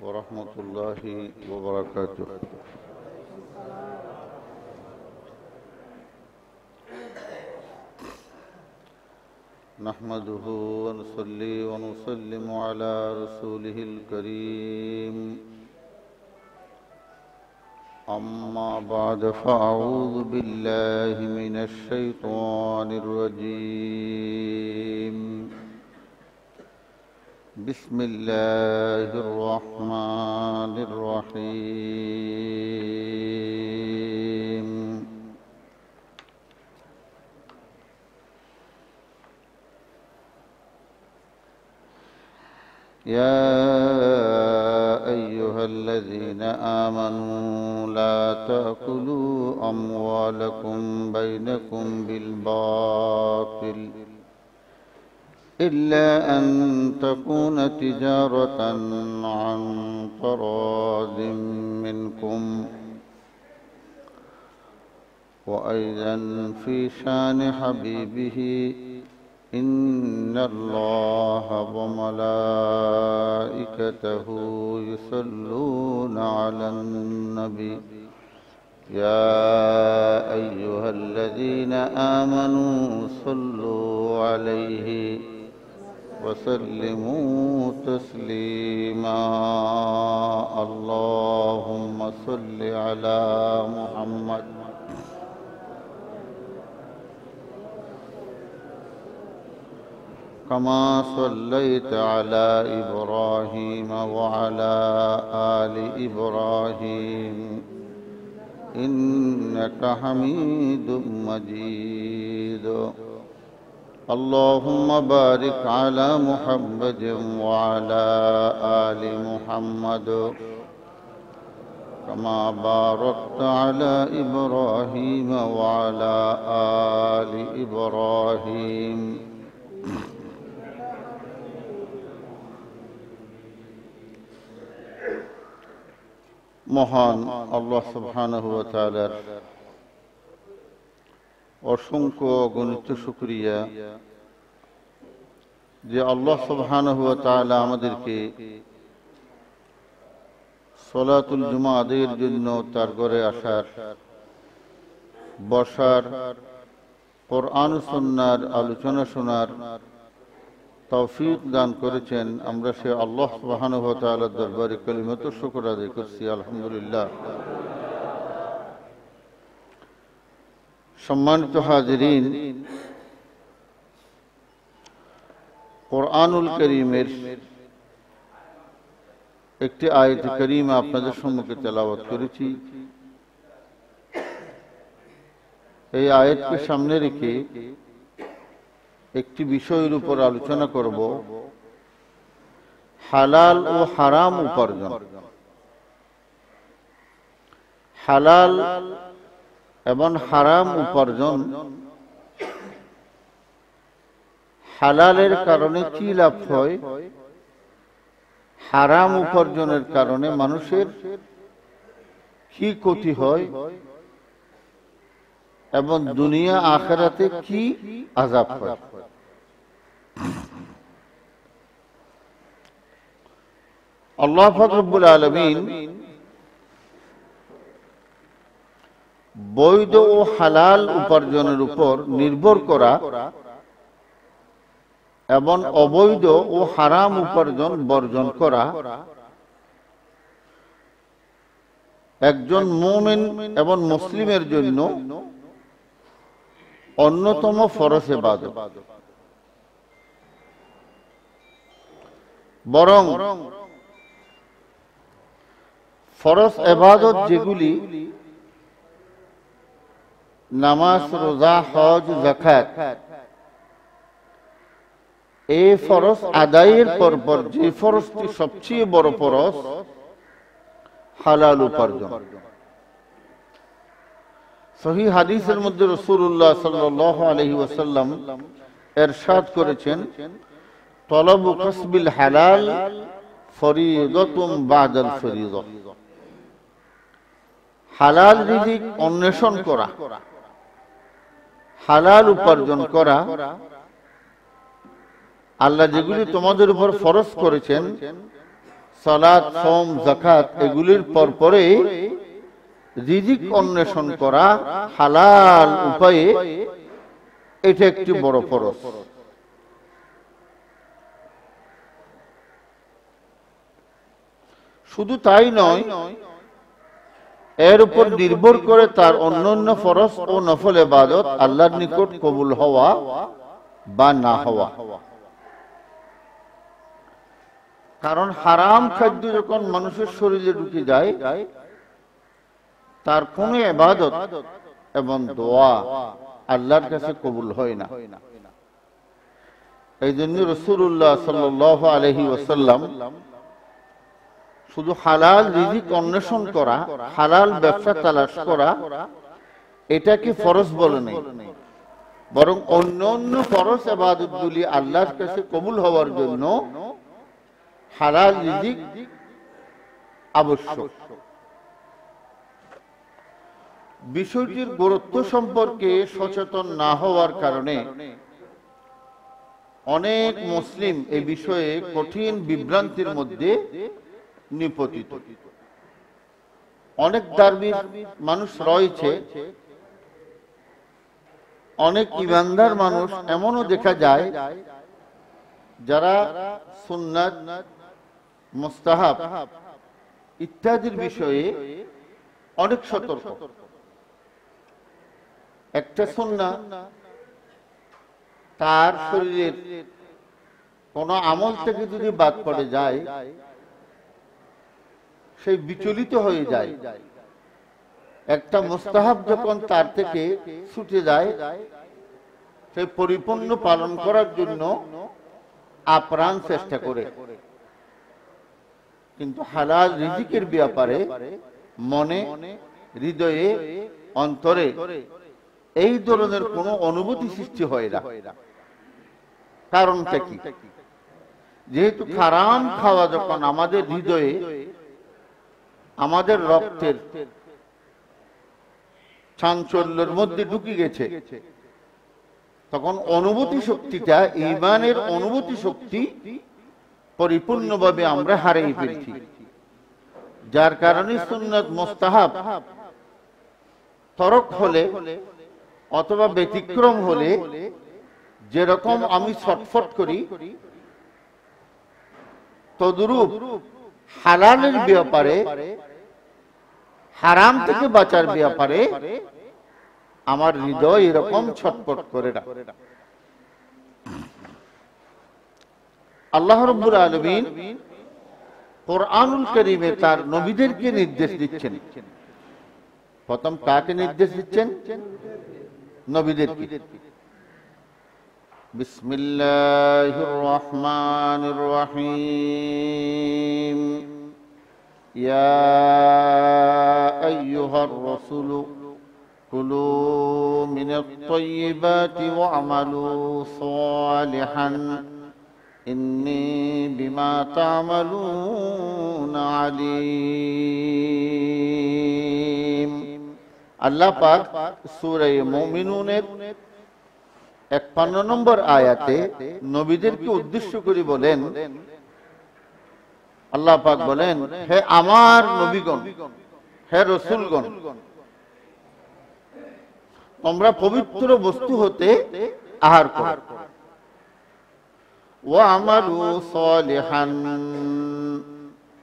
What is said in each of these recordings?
ورحمة الله وبركاته. نحمده ونصلي ونسلم على رسوله الكريم. أما بعد فأعوذ بالله من الشيطان الرجيم. بسم الله الرحمن الرحيم. يا أيها الذين آمنوا لا تأكلوا أموالكم بينكم بالباطل إلا أن تكون تجارة عن تراض منكم. وأيضا في شأن حبيبه إن الله وملائكته يصلون على النبي يا أيها الذين آمنوا صلوا عليه وسلموا تسليما. اللهم صل على محمد كما صليت على إبراهيم وعلى آل إبراهيم إنك حميد مجيد. اللهم بارك على محمد وعلى آل محمد كما باركت على إبراهيم وعلى آل إبراهيم মহান আল্লাহ সুবহানাহু ওয়া তাআলার অসংখ্য অগণিত শুকরিয়া যে আল্লাহ সুবহানাহু ওয়া তাআলা আমাদেরকে সালাতুল জুমা আদায়ের জন্য তার ঘরে আসার, বসার, কোরআন ও সুন্নাহর আলোচনা শোনার তৌফিক দান করেছেন। আমরা সে আল্লাহ সুবহানাহু ওয়া তাআলার দরবারে কালিমাত শুকর আদায় করছি, আলহামদুলিল্লাহ। সম্মানিত হাজিরিন, কোরআনুল কারীমের একটি আয়াত কারীমা আপনাদের সম্মুখে তেলাওয়াত করেছি। এই আয়াতকে সামনে রেখে একটি বিষয়ের উপর আলোচনা করব, হালাল ও হারাম উপার্জন। হালাল এবং হারাম উপার্জন, হালালের কারণে কি লাভ হয়, হারাম উপার্জনের কারণে মানুষের কি ক্ষতি হয় এবং দুনিয়া আখিরাতে কি আযাব হয়। আল্লাহ পাক রব্বুল আলামিন বৈধ ও হালাল উপার্জনের উপর নির্ভর করা এবং অবৈধ ও হারাম উপার্জন বর্জন করা একজন মুমিন এবং মুসলিমের জন্য অন্যতম ফরজ ইবাদত। বরং ফরজ ইবাদত যেগুলি নামাজ, রোজা, হজ, যাকাত, এই ফরজ আদায়ের পর যে ফরজটি সবচেয়ে বড় ফরজ, হালাল উপার্জন। সহিহ হাদিসের মধ্যে রাসূলুল্লাহ সাল্লাল্লাহু আলাইহি ওয়াসাল্লাম ইরশাদ করেছেন, তলবু কাসবিল হালাল ফরিদাতুম বাদাল ফরিদা। হালাল রিজিক অন্বেষণ করা, হালাল উপার্জন করা, আল্লাহ যেগুলি তোমাদের উপর ফরজ করেছেন সালাত, সোম, যাকাত এগুলির পরে রিজিক অন্বেষণ করা হালাল উপায়ে, এটা একটি বড় ফরজ। শুধু তাই নয়, এর উপর নির্ভর করে তার অন্যান্য ফরজ ও নফল ইবাদত আল্লাহর নিকট কবুল হওয়া বা না হওয়া। কারণ হারাম খাদ্য যখন মানুষের শরীরে ঢুকে যায়, তার কোন ইবাদত এবং দোয়া আল্লাহর কাছে কবুল হয় না। এই জন্য রাসূলুল্লাহ সাল্লাল্লাহু আলাইহি ওয়াসাল্লাম শুধু হালাল রিজিক অন্বেষণ করা, হালাল ব্যবসা তালাশ করা, এটাকে ফরজ বলে নাই, বরং অন্য অন্য ফরজ ইবাদতগুলি আল্লাহর কাছে কবুল হওয়ার জন্য হালাল রিজিক আবশ্যক। বিষয়টির গুরুত্ব সম্পর্কে সচেতন না হওয়ার কারণে অনেক মুসলিম এই বিষয়ে কঠিন বিভ্রান্তির মধ্যে নিপতিত। অনেক ধার্মিক মানুষ রয়েছে, অনেক ঈমানদার মানুষ এমনও দেখা যায় যারা সুন্নাত, মুস্তাহাব ইত্যাদির বিষয়ে অনেক সতর্ক। একটা সুন্নাহ তার শরীরের কোন আমল থেকে যদি বাদ পড়ে যায়, সেই বিচলিত হয়ে যায়। একটা মুস্তাহাব যখন তার থেকে ছুটে যায়, সে পরিপূর্ণ পালন করার জন্য আপ্রাণ চেষ্টা করে। কিন্তু হালাল রিজিকের ব্যাপারে মনে, হৃদয়ে, অন্তরে এই ধরনের কোনো অনুভূতি সৃষ্টি হয় না। কারণটা কি? যেহেতু হারাম খাওয়া যখন আমাদের হৃদয়ে, আমাদের রক্তের চাঞ্চল্যের মধ্যে ঢুকে গেছে, তখন অনুভূতি শক্তিটা, ঈমানের অনুভূতি শক্তি পরিপূর্ণভাবে আমরা হারিয়ে ফেলছি। যার কারণে সুন্নাত, মুস্তাহাব তরক হলে অথবা ব্যতিক্রম হলে যেরকম আমি ছটফট করি, তদ্রূপ হালালের ব্যাপারে, হারাম থেকে বাঁচার ব্যাপারে আমার হৃদয় এরকম ছটফট করে না। আল্লাহ রাব্বুল আলামিন কুরআনুল কারীমে তার নবীদেরকে নির্দেশ দিচ্ছেন। প্রথম কাকে নির্দেশ দিচ্ছেন? নবীদেরকে। বিসমিল্লাহির রহমানির রহিম। ইয়া আইয়ুহার রাসূলু কুলু মিনাত তাইয়্যিবাতি ওয়া'মালু সালিহান ইন্নী বিমা তা'মালুনা আলীম। আল্লাহ পাক সূরা মুমিনুনের 51 নম্বর আয়াতে নবীদেরকে উদ্দেশ্য করে বলেন, আল্লাহ পাক বলেন, হে আমার নবীগণ, হে রাসূলগণ, তোমরা পবিত্র বস্তু হতে আহার করো, ওয়া আমালু সালিহান,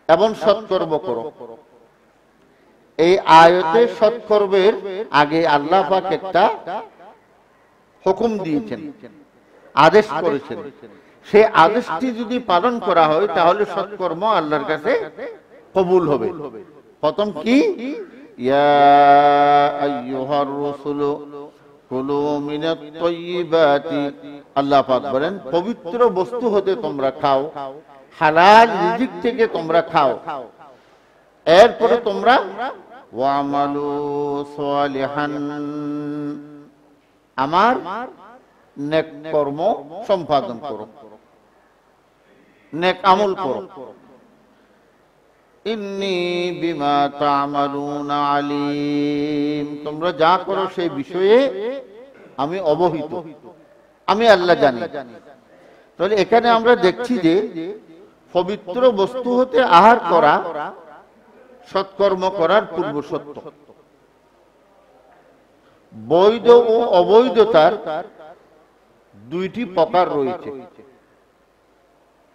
এবং সৎকর্ম করো। এই আয়াতে সৎকর্মের আগে আল্লাহ পাক একটা হুকুম দিয়েছেন, আদেশ করেছেন। সেই আদেশটি যদি পালন করা হয় তাহলে সৎকর্ম আল্লাহর কাছে কবুল হবে। প্রথম কি? ইয়া আইয়ুহার রাসূলু কুলু মিনাত তাইয়্যিবাতি, আল্লাহ পাক বলেন পবিত্র বস্তু হতে তোমরা খাও, হালাল রিজিক থেকে তোমরা খাও। এরপরে তোমরা ওয়া'মালু সালিহান, আমার নেক কর্ম সম্পাদন করো, নেক আমল করো। ইন্নী বিমা তা'মালুনা আলীম, তোমরা যা করো সেই বিষয়ে আমি অবহিত, আমি আল্লাহ জানি। তাহলে এখানে আমরা দেখছি যে পবিত্র বস্তু হতে আহার করা সৎকর্ম করার পূর্ব শর্ত। বৈধ ও অবৈধতার দুইটি প্রকার রয়েছে,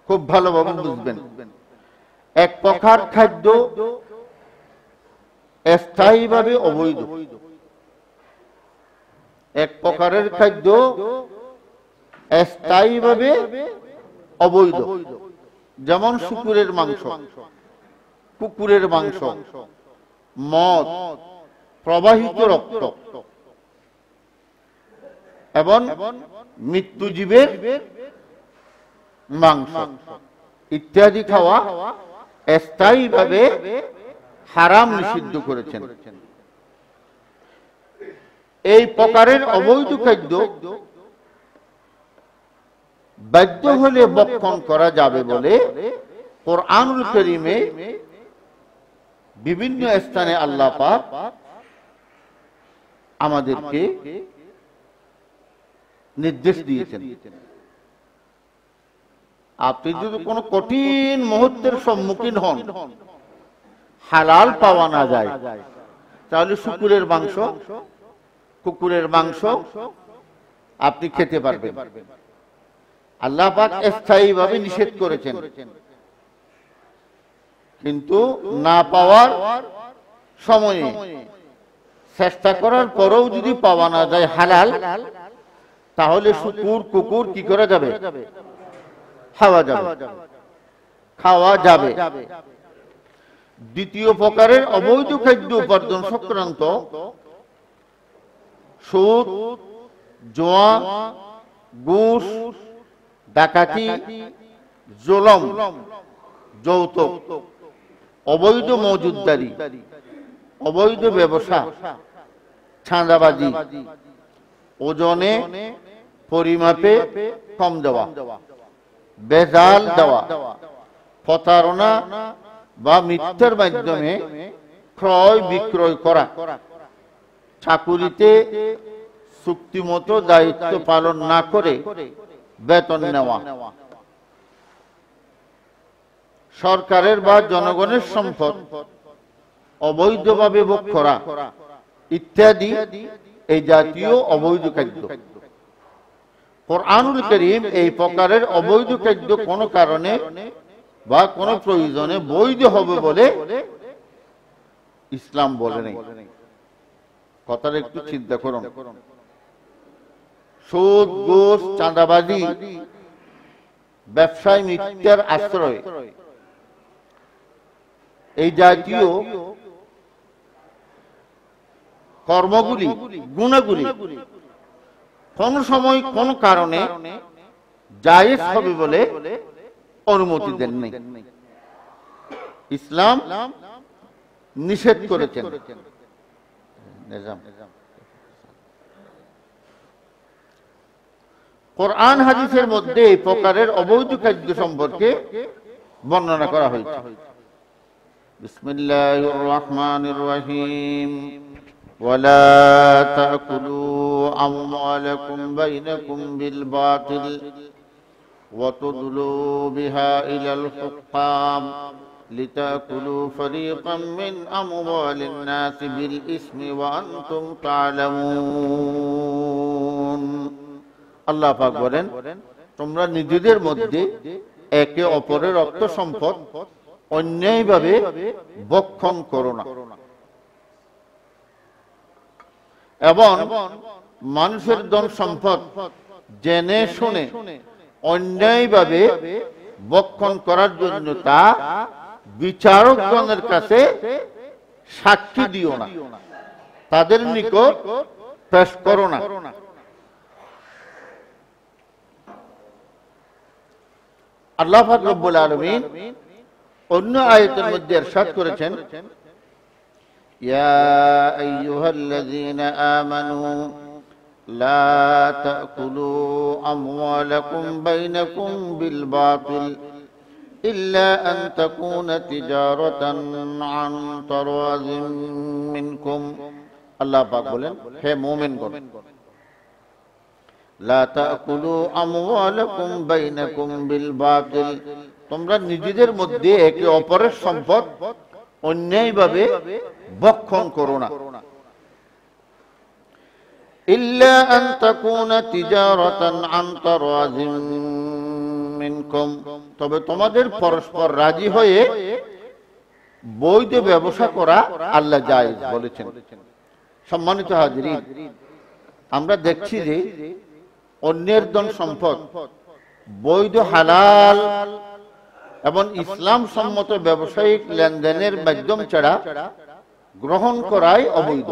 খুব ভালোভাবে বুঝবেন। এক প্রকার খাদ্য স্থায়ীভাবে অবৈধ, এক প্রকারের খাদ্য স্থায়ীভাবে অবৈধ, যেমন শুকুরের মাংস, কুকুরের মাংস, মদ, প্রবাহিত রক্ত এবং মৃত্যুজীবের মাংস ইত্যাদি খাওয়া স্থায়ীভাবে হারাম নিষিদ্ধ করেছেন। এই প্রকারের অবৈধ খাদ্য বাধ্য হলে ভক্ষণ করা যাবে বলে কোরআনুল কারীমে বিভিন্ন স্থানে আল্লাহ পাক আমাদেরকে নির্দেশ দিয়েছেন। আপনি যদি কোনো কঠিন মুহূর্তের সম্মুখীন হন, হালাল পাওয়া না যায়, তাহলে শুকুরের মাংস, কুকুরের মাংস আপনি খেতে পারবেন। আল্লাহ পাক স্থায়ীভাবে নিষেধ করেছেন, কিন্তু না পাওয়ার সময়ে চেষ্টা করার পরেও যদি পাওয়া না যায় হালাল, তাহলে শুকুর কুকুর কি করা যাবে? খাওয়া যাবে। দ্বিতীয় প্রকারের অবৈধ খাদ্য উপার্জন সংক্রান্ত সুদ, জুয়া, ঘুষ, ডাকাতি, জুলুম, যৌতুক, অবৈধ মজুদদারি, অবৈধ ব্যবসা, চাঁদাবাজি, ওজনে পরিমাপে কম দেওয়া, বেজাল দেওয়া, প্রতারণা বা মিথ্যার মাধ্যমে ক্রয় বিক্রয় করা, চাকুরিতে চুক্তিমতো দায়িত্ব পালন না করে বেতন নেওয়া, সরকারের বা জনগণের সম্পদ অবৈধভাবে ভোগ করা ইত্যাদি এই জাতীয় অবৈধ খাদ্য। কোরআনুল কারীম এই প্রকারের অবৈধ খাদ্য কোনো কারণে বা কোনো প্রয়োজনে বৈধ হবে বলে ইসলাম বলে নাই। কথাটা একটু চিন্তা করুন। সুদ, ঘুষ, চাঁদাবাজি, ব্যবসায় মিথ্যার আশ্রয়, এই জাতীয় কর্মগুলি, গুণাগুলি কোন সময় কোন কারণে জায়েজ হবে বলে অনুমতি দেন নাই। ইসলাম নিষেধ করেছেন। কোরআন হাদিসের মধ্যে এই প্রকারের অবৈধ খাদ্য সম্পর্কে বর্ণনা করা হয়েছে। বিসমিল্লাহির রহমানির রহিম। ولا تأكلوا أموالكم بينكم بالباطل وتدلوا بها إلى الحكام لتأكلوا فريقا من أموال الناس بالإثم وأنتم تعلمون। আল্লাহ পাক বলেন, তোমরা নিজেদের মধ্যে একে অপরের অর্থ সম্পদ অন্যায়ভাবে ভক্ষণ করো না, এবং মানুষের ধন সম্পদ জেনে শুনে অন্যায়ভাবে ভক্ষণ করার জন্য তা বিচারকগণের কাছে সাক্ষী দিও না, তাদের নিকট পেশ করো না। আল্লাহ পাক রব্বুল আলামিন অন্য আয়াতের মধ্যে ইরশাদ করেছেন, يا أيها الذين آمنوا لا تأكلوا أموالكم بينكم بالباطل إلا أن تكون تجارة عن تراض منكم। আল্লাহ পাক বলেন, হে মুমিনগণ, لا تأكلوا أموالكم بينكم بالباطل, তোমরা নিজেদের মধ্যে একে অপরের সম্পদ অন্যায়ভাবে ভক্ষণ করো না। ইল্লা আন তাকুনা তিজারাতান আন তারাযিম মিনকুম, তবে তোমাদের পরস্পর রাজি হয়ে বৈধ ব্যবসা করা আল্লাহ জায়েজ বলেছেন। সম্মানিত হাজিরিন, আমরা দেখছি যে অন্যের ধন সম্পদ বৈধ হালাল এবং ইসলাম সম্মত ব্যবসায়িক লেনদেনের মাধ্যম ছাড়া গ্রহণ করাই অবৈধ।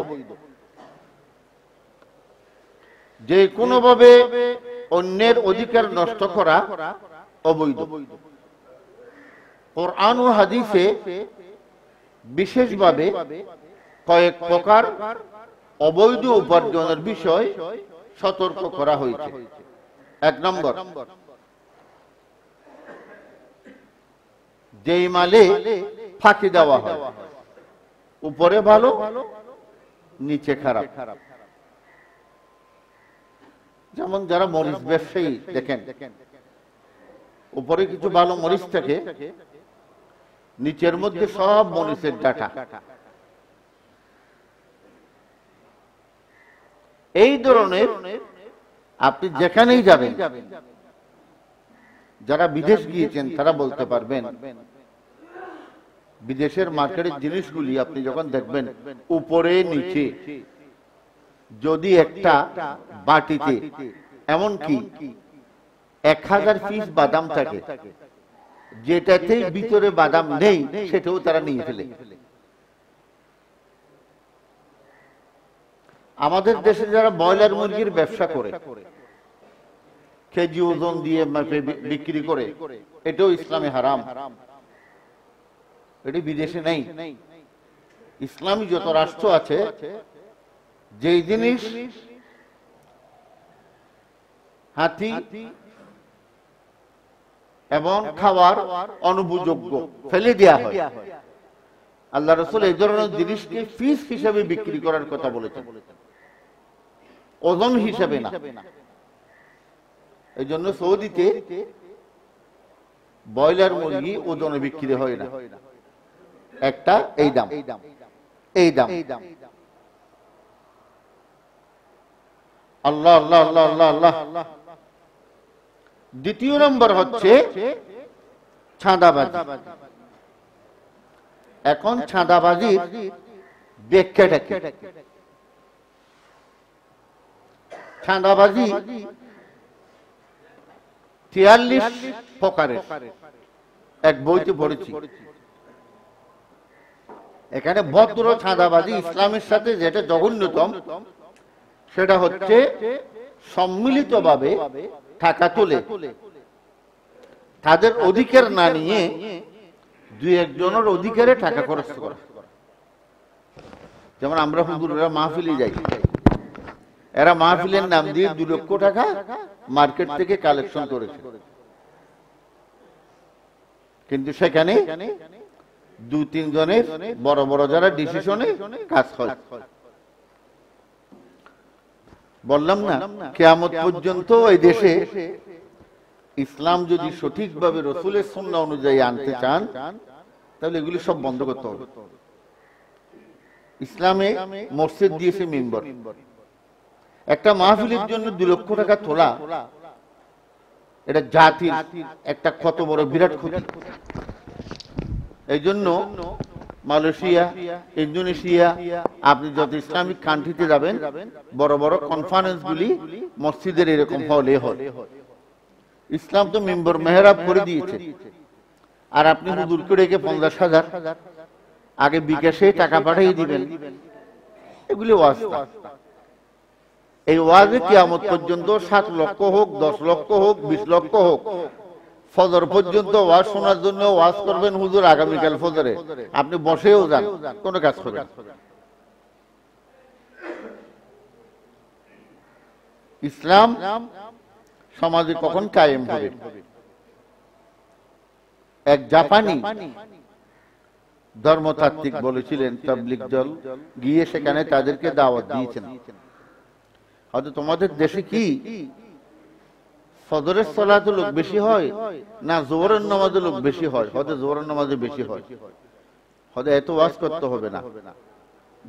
যে কোনোভাবে অন্যের অধিকার নষ্ট করা অবৈধ। কোরআন ও হাদিসে বিশেষভাবে কয়েক প্রকার অবৈধ উপার্জনের বিষয় সতর্ক করা হয়েছে। 1 নম্বর, যেই মালে ফাঁকি দেওয়া হয়, উপরে ভালো নিচে খারাপ। যেমন যারা মরিচ ব্যবসায়ী দেখেন, উপরে কিছু ভালো মরিচ থাকে, নিচের মধ্যে সব মরিচের ডাটা। এই ধরনের আপনি যেখানেই যাবেন, যারা বিদেশ গিয়েছেন তারা বলতে পারবেন, বিদেশের মার্কেটের জিনিসগুলি আপনি যখন দেখবেন উপরে নিচে, যদি একটা বাটিতে এমনকি 1000 পিস বাদাম থাকে, যেটাতে ভিতরে বাদাম নেই সেটাও তারা নিয়ে ফেলে। আমাদের দেশে যারা ব্রয়লার মুরগির ব্যবসা করে, কেজি ওজন দিয়ে বিক্রি করে, এটাও ইসলামে হারাম। এটি বিদেশে নেই। ইসলামী যত রাষ্ট্র আছে, যেই জিনিস হাতি এবং খাওয়ার অনুপযোগ্য ফেলে দেয়া হয়, আল্লাহ রাসূল এই ধরনের জিনিসকে ফিস হিসেবে বিক্রি করার কথা বলেছেন, ওজন হিসেবে না। এই জন্য সৌদিতে ব্রয়লার মুরগি ওজনে বিক্রি হয় না, একটা এই দাম, এই দাম। আল্লাহ আল্লাহ আল্লাহ আল্লাহ আল্লাহ। দ্বিতীয় নম্বর হচ্ছে ছাঁদাবাজি। এখন ছাঁদাবাজির ব্যাখ্যাটা কি? ছাঁদাবাজি 43 প্রকারের এক বইতে পড়েছি। এখানে ভদ্র ছাঁদাবাজি ইসলামের সাথে যেটা জঘন্যতম, সেটা হচ্ছে সম্মিলিতভাবে টাকা তুলে তাদের অধিকার না নিয়ে দুই একজনের অধিকারে টাকা খরচ করা। যেমন আমরা হুজুররা মাহফিলে যাই, এরা মাহফিলের নাম দিয়ে 2 লক্ষ টাকা মার্কেট থেকে কালেকশন করেছে, কিন্তু সেখানে 2-3 জনের বড় বড় যারা ডিসিশনে কাজ হয়। বললাম না, কিয়ামত পর্যন্ত এই দেশে ইসলাম যদি সঠিকভাবে রাসূলের সুন্নাহ অনুযায়ী আনতে চান, তাহলে এগুলি সব বন্ধ করতে হবে। ইসলামে মসজিদ দিয়েছে মিম্বর, একটা মাহফিলের জন্য 2 লক্ষ টাকা তোলা, এটা জাতির একটা কত বড় বিরাট ক্ষতি। এই জন্য মালয়েশিয়া, ইন্দোনেশিয়া, আপনি যত ইসলামিক কান্ট্রিতে যাবেন, বড় বড় কনফারেন্স গুলি মসজিদের এরকম হলে হয়। ইসলাম তো মিম্বর মেহরাব করে দিয়েছে, আর আপনি হুজুরকে ডেকে 50,000 আগে বিকাশে টাকা পাঠিয়ে দিবেন, এগুলি ওয়াজ না। এই ওয়াজে কিয়ামত পর্যন্ত 7 লক্ষ হোক, 10 লক্ষ হোক, 20 লক্ষ হোক, ফজর পর্যন্ত ওয়াজ শোনার জন্য ওয়াজ করবেন হুজুর আগামীকাল ফজরে, আপনি বসেও যান, কোনো কাজ করবেন। ইসলাম সমাজে কখন কায়েম হবে? এক জাপানি ধর্মতাত্ত্বিক বলেছিলেন, তাবলিগ দল গিয়ে সেখানে তাদেরকে দাওয়াত দিয়েছেন, হয়তো তোমাদের দেশে কি ফজরের সালাতে লোক বেশি হয় না জোহরের নামাজে লোক বেশি হয়? হয়তো জোহরের নামাজে বেশি হয়। হয়তো এত ওয়াজ করতে হবে না।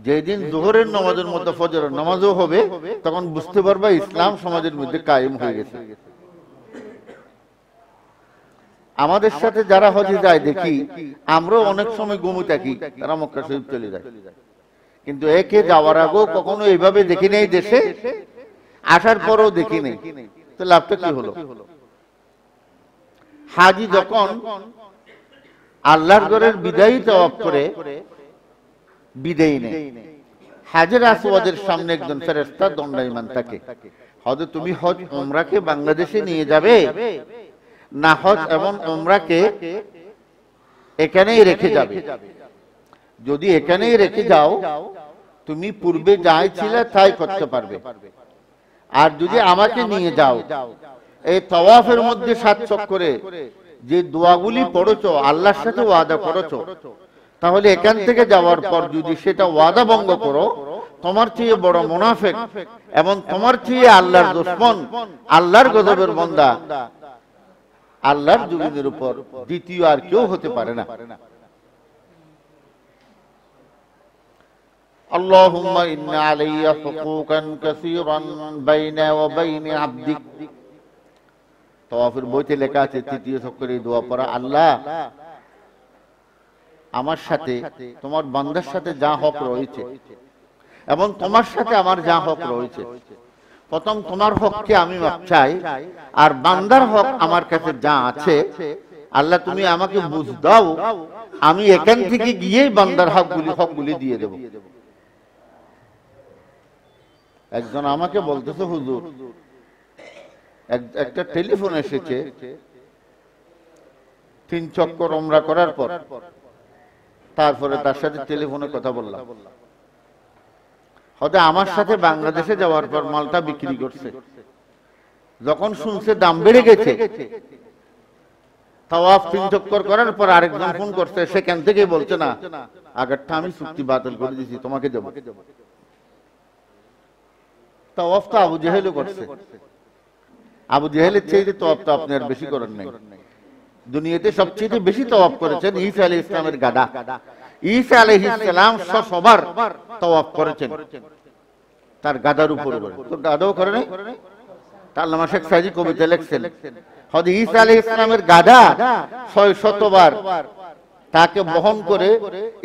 যেদিন জোহরের নামাজের মতো ফজরের নামাজও হবে, তখন বুঝতে পারবা ইসলাম সমাজের মধ্যে কায়েম হয়ে গেছে। আমাদের সাথে যারা হজে যায় দেখি, আমরাও অনেক সময় ঘুমে থাকি, তারা মক্কা শরীফ চলে যায়। কিন্তু একে যাওয়ার আগেও কখনো এইভাবে দেখি নেই, দেশে আসার পরেও দেখি নেই। তো লাভটা কি হলো? হাজি যখন আল্লাহর ঘরের বিদায়ী তওয়াফ করে বিদায়ী নেই, হাজের আসওয়াদের সামনে একজন ফেরেশতা দণ্ডায়মান থাকে। হয়তো তুমি হজ উমরাকে বাংলাদেশে নিয়ে যাবে, না হজ এবং উমরাকে এখানেই রেখে যাবে? যদি এখানেই রেখে যাও, তুমি পূর্বে যাই ছিলে তাই করতে পারবে। আর যদি আমাকে নিয়ে যাও, এই তাওয়াফের মধ্যে 7 চক্করে যে দোয়াগুলি পড়েছো, আল্লাহর সাথে ওয়াদা করেছো, তাহলে এখান থেকে যাওয়ার পর যদি সেটা ওয়াদা ভঙ্গ করো, তোমার চেয়ে বড় মুনাফিক এবং তোমার চেয়ে আল্লাহর দুশমন, আল্লাহর গজবের বান্দা আল্লাহর জমিনের উপর দ্বিতীয় আর কেউ হতে পারে না। আল্লাহুম্মা ইন্না আলাইয়া হুকুকান কাসীরান বাইনা ওয়া বাইনা আবদিক। তাওয়াফের বইতে লেখা আছে, তৃতীয় চক্করে দোয়া পড়া, আল্লাহ আমার সাথে তোমার বান্দার সাথে যা হক রয়েছে এবং তোমার সাথে আমার যা হক রয়েছে, প্রথম তোমার হককে আমি মাপ চাই, আর বান্দার হক আমার কাছে যা আছে, আল্লাহ তুমি আমাকে বুঝ দাও, আমি এখান থেকে গিয়েই বান্দার হকগুলি দিয়ে দেব। একজন আমাকে বলতেছে, হুজুর একটা টেলিফোন এসেছে, 3 চক্কর উমরা করার পর তারপরে তার সাথে টেলিফোনে কথা বললাম। হয়তো আমার সাথে বাংলাদেশে যাওয়ার পর মালটা বিক্রি করছে, যখন শুনছে দাম বেড়ে গেছে, তাওয়াফ 3 চক্কর করার পর আরেকজন ফোন করছে, সেখান থেকেই বলছে, না আগেরটা আমি চুক্তি বাতিল করে দিয়েছি, তোমাকে দেব। তাওয়াফ তো আবু জেহেলও করছে, আবু জেহেলের চেয়ে তাওয়াফ তো আপনি আর বেশি করেন নাই। দুনিয়াতে সবচেয়ে বেশি তাওয়াফ করেছেন ঈসা আলাইহিস সালামের গাদা। ঈসা আলাইহিস সালাম সবার তাওয়াফ করেছেন তার গাদার উপর। তো গাদাও করে নাই? তার আল্লামা শেখ সাইদি কবিতা লিখছেন, হযরত ঈসা আলাইহিস সালামের গাদা 600 বার তাকে বহন করে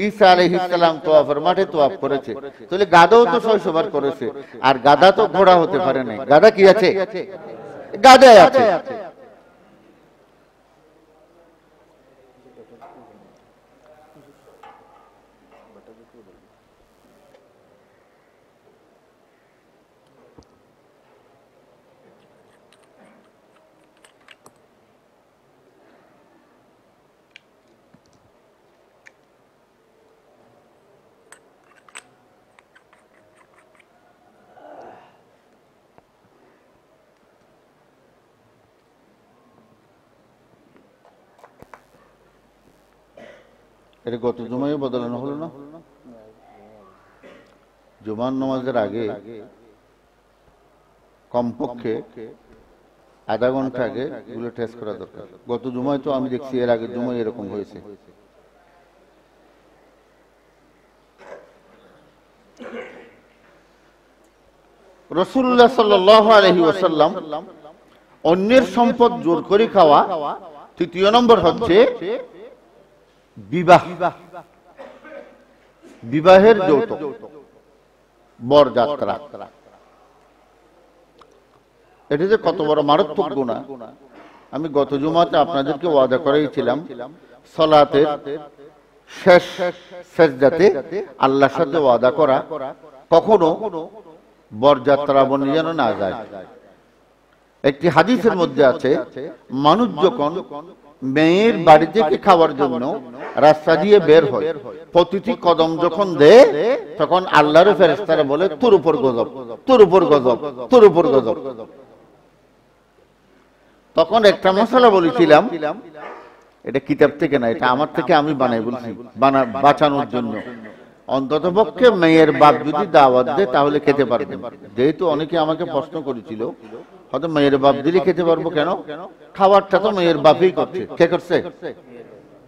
ঈসা আলাইহিস সালাম তাওয়াফের মাঠে তাওয়াফ করেছে। তাহলে গাদাও তো 600 বার করেছে। আর গাদা তো ঘোড়া হতে পারে না। গাদা কি আছে? গাদায় আছে। এটা গত জুমায় বদলানো হলো না? জুমার নামাজের আগে কমপক্ষে আধা ঘন্টা আগে এগুলো টেস্ট করা দরকার। গত জুমায় তো আমি দেখছি, এর আগে জুমায় এরকম হয়েছে। রাসূলুল্লাহ সাল্লাল্লাহু আলাইহি ওয়াসাল্লাম অন্যের সম্পদ জোর করে খাওয়া। তৃতীয় নম্বর হচ্ছে বিবাহ, বিবাহের যৌতুক, বরযাত্রা। এটা যে কত বড় মারাত্মক গুনাহ, আমি গত জুমাতে আপনাদেরকে ওয়াদা করেছিলাম, সালাতের শেষ সেজদাতে আল্লাহর সাথে ওয়াদা করা, কখনো বরযাত্রা বনে যেন না যায়। একটি হাদিসের মধ্যে আছে, মানুষ যখন মেয়ের বাড়ি থেকে খাওয়ার জন্য রাস্তা দিয়ে বের হয়, প্রতিটি কদম যখন দেয়, তখন আল্লাহর ফেরেশতারা বলে, তোর উপর গজব, তোর উপর গজব, তোর উপর গজব। তখন একটা মশলা বলেছিলাম, এটা কিতাব থেকে না, এটা আমার থেকে আমি বানাই বলছি, বাঁচানোর জন্য। অন্তত পক্ষে মেয়ের বাপ যদি দাওয়াত দেয় তাহলে খেতে পারবেন। যেহেতু অনেকে আমাকে প্রশ্ন করেছিল, হয়তো মেয়ের বাপ দিলে খেতে পারবো কেন? খাবারটা তো মেয়ের বাপই করছে। কে করছে?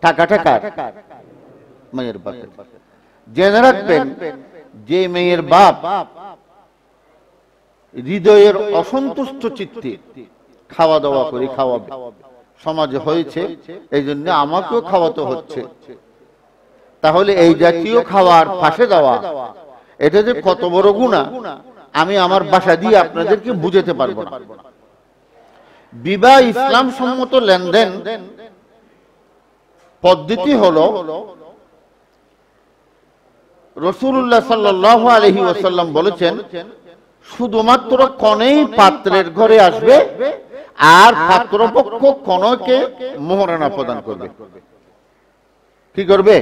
টাকাটা কার? মেয়ের বাপ। জেনে রাখবেন যে মেয়ের বাপ হৃদয়ের অসন্তুষ্ট চিত্তে খাওয়া দাওয়া করে খাওয়াবে, সমাজে হয়েছে এই জন্য আমাকেও খাওয়াতে হচ্ছে, তাহলে এই জাতীয় খাওয়ার ফাঁসে দেওয়া এটা যে কত বড় গুনাহ আমি আমার ভাষা দিয়ে আপনাদেরকে বুঝাতে পারবো না। বিবাহ ইসলাম সম্মত লেনদেন পদ্ধতি হলো রাসূলুল্লাহ সাল্লাল্লাহু আলাইহি ওয়াসাল্লাম বলেছেন, শুধুমাত্র কনেই পাত্রের ঘরে আসবে আর পাত্রপক্ষ কনেকে মোহরানা প্রদান করবে। কি করবে?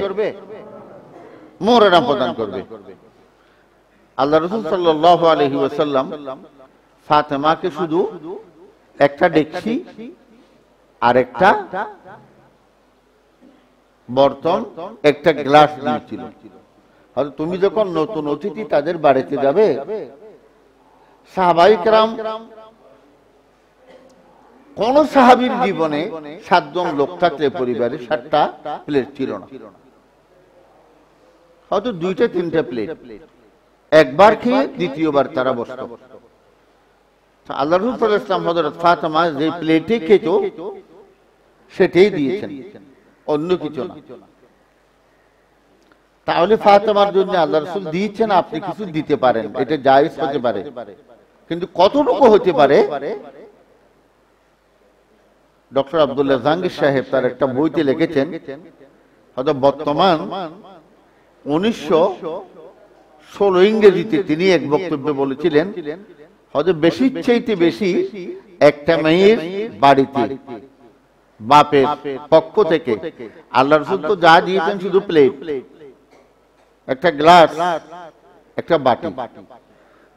মোহরানা প্রদান করবে। আল্লাহ রাসূল সাল্লাল্লাহু আলাইহি ওয়াসাল্লাম ফাতেমাকে শুধু একটা ডেকচি আর একটা বর্তন, একটা গ্লাস দিয়েছিল। হয়তো তুমি যখন নতুন অতিথি তাদের বাড়িতে যাবে, সাহাবায়ে কেরাম, কোন সাহাবীর জীবনে 7 জন লোক থাকলে পরিবারে 7টা প্লেট ছিল না, হয়তো 2টা 3টা প্লেট, একবার খেয়ে দ্বিতীয়বার তারা বসত। আল্লাহ রাসূল সাল্লাল্লাহু আলাইহি ওয়াসাল্লাম হযরত ফাতেমা যে প্লেটে খেত সেটাই দিয়েছেন, অন্য কিছু না। তাহলে ফাতেমার জন্য আল্লাহ রাসূল দিয়েছেন, আপনি কিছু দিতে পারেন, এটা জায়েজ হতে পারে, কিন্তু কতটুকু হতে পারে? ডক্টর আব্দুল্লাহ জাহাঙ্গীর সাহেব তার একটা বইতে লিখেছেন, হয়তো বর্তমান 1916 ইংরেজিতে তিনি এক বক্তব্যে বলেছিলেন, হয়তো বেশি চাইতে বেশি একটা মেয়ের বাড়িতে বাপের পক্ষ থেকে আল্লাহ রাসূল তো যা দিয়েছেন শুধু প্লেট, একটা গ্লাস, একটা বাটি,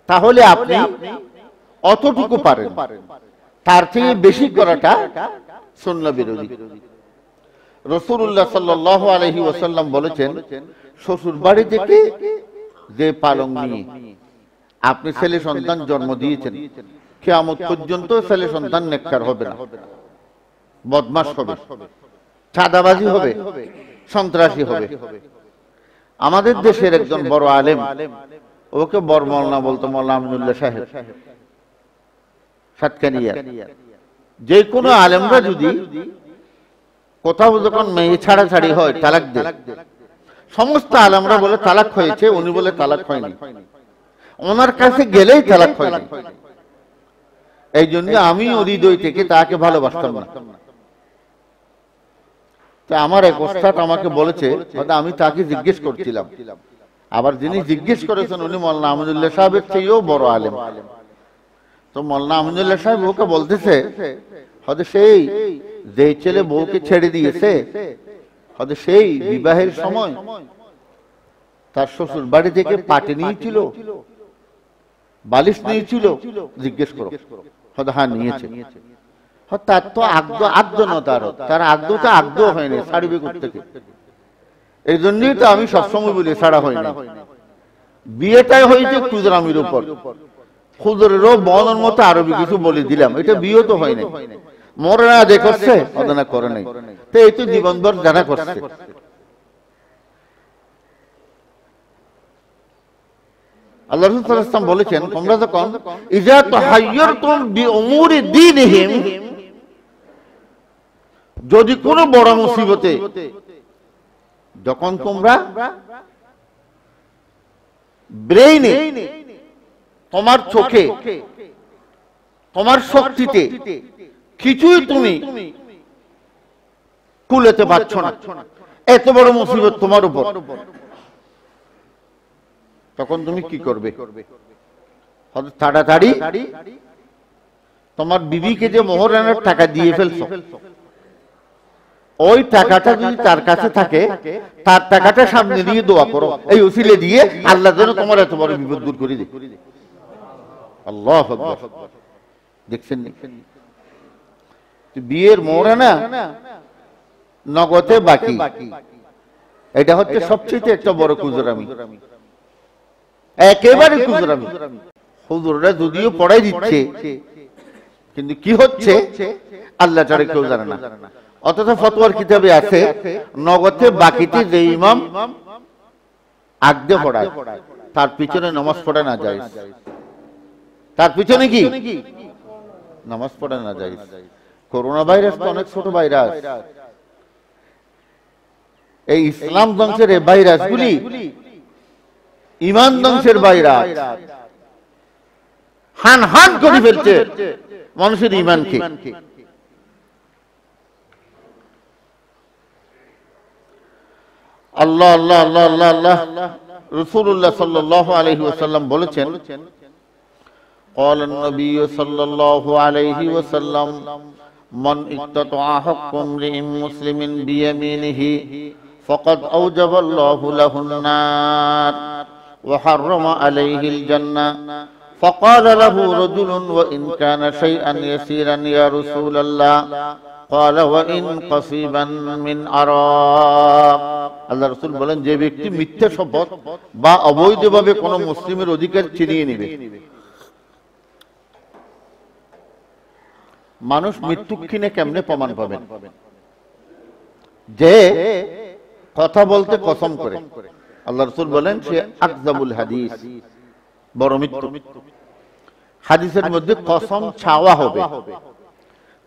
তাহলে আপনি অতটুকু পারেন, তার থেকে বেশি করাটা সুন্নাহ বিরোধী। রাসূলুল্লাহ সাল্লাল্লাহু আলাইহি ওয়াসাল্লাম বলেছেন, শ্বশুর বাড়ি থেকে যে পালং নিয়ে আপনি ছেলে সন্তান জন্ম দিয়েছেন, কিয়ামত পর্যন্ত ছেলে সন্তান নেককার হবে না, বদমাশ হবে, চাঁদাবাজি হবে, সন্ত্রাসী হবে। আমাদের দেশের একজন বড় আলেম, ওকে বড় মাওলানা বলতো, মাওলানা আমিনুল্লাহ সাহেব সাতকানিয়া। যে কোনো আলেমরা যদি কোথাও যখন মেয়ে ছাড়াছাড়ি হয়, তালাক দেয়, সমস্ত আলেমরা বলে তালাক হয়েছে, উনি বলে তালাক হয়নি, ওনার কাছে গেলেই তালাক হয় না। এই জন্য আমি হৃদয় থেকে তাকে ভালোবাসতাম না। তো আমার এক ওস্তাদ আমাকে বলেছে, আমি তাকে জিজ্ঞেস করছিলাম, আবার যিনি জিজ্ঞেস করেছেন উনি মাওলানা আমিনুল্লাহ সাহেবের চেয়েও বড় আলেম। তো মাওলানা আমিনুল্লাহ সাহেব ওকে বলতেছে, হয়তো সেই যে ছেলে বউকে ছেড়ে দিয়েছে, হয়তো সেই বিবাহের সময় তার শ্বশুর বাড়ি থেকে পাটি নিয়েছিল, বালিশ নিয়েছিল, জিজ্ঞেস করো। হয়তো হ্যাঁ নিয়েছে, তার তো আগ্ধ না, তার আগ্ধটা আগ্ধ হয়নি, ছাড়বে কোত্থেকে? এই জন্যই তো আমি সবসময় বলি ছাড়া হয়নি। বিয়েটাই হয়েছে খুজরামির উপর, খুজরেরও বনের মতো আরবি কিছু বলে দিলাম, এটা বিয়ে তো হয়নি। মরে না যে করছে, অদনা করে নাই, তো এই তো জীবনভর যারা করছে। আল্লাহ রাসূল সাল্লাল্লাহু আলাইহি ওয়াসাল্লাম বলেছেন, তোমরা যখন ইজা তাহায়্যারতুম বিউমুরি দীনিহিম, যদি কোনো বড় মুসিবতে যখন তোমরা ব্রেইনে, তোমার চোখে, তোমার শক্তিতে কিছুই তুমি কুলাতে পারছো না, এত বড় মুসিবত তোমার উপর, তখন তুমি কি করবে? তাড়াতাড়ি তোমার বিবিকে যে মোহরানার টাকা দিয়ে ফেলছো, ওই টাকাটা যদি তার কাছে থাকে, তার টাকাটা সামনে দিয়ে দোয়া করো, এই উসিলে দিয়ে আল্লাহ যেন তোমার এত বড় বিপদ দূর করে দেয়। আল্লাহু আকবার। দেখছেন বিয়ের মোহরানা নগদে বাকি, এটা হচ্ছে সবচেয়ে একটা বড় কুজরামি, একেবারে কুজরামি। হুজুররা যদিও পড়াই দিচ্ছে, কিন্তু কি হচ্ছে আল্লাহ ছাড়া কেউ জানে না। অথচ ফতোয়ার কিতাবে আছে নগদে বাকিতে যে ইমাম আগদে পড়ায় তার পিছনে নামাজ পড়া না যায়, তার পিছনে কি নামাজ পড়া না যায়। করোনা ভাইরাস তো অনেক ছোট ভাইরাস, এই ইসলাম ধ্বংসের এই ভাইরাস গুলি ইমান ধ্বংসের ভাইরাস, হান হান করে ফেলছে মানুষের ইমানকে। আল্লাহ আল্লাহ আল্লাহ আল্লাহ আল্লাহ রাসূলুল্লাহ সাল্লাল্লাহু আলাইহি ওয়াসাল্লাম বলেছেন, قال النبي صلى الله عليه وسلم من اقتطع حق امرئ مسلم بيمينه فقد أوجب الله له النار وحرم عليه الجنة فقال له رجل وإن كان شيئا يسيرا يا رسول الله قال وإن قصيبا من عراق। আল্লাহ রাসূল বলেন, যে ব্যক্তি মিথ্যা শপথ বা অবৈধভাবে কোন মুসলিমের অধিকার ছিনিয়ে নেবে। মানুষ মৃত্যু ক্ষীণে কেমনে প্রমাণ পাবেন? যে কথা বলতে কসম করে। আল্লাহ রাসূল বলেন সে আকযাবুল হাদিস, বড় মিথ্যু। হাদিসের মধ্যে কসম ছাওয়া হবে।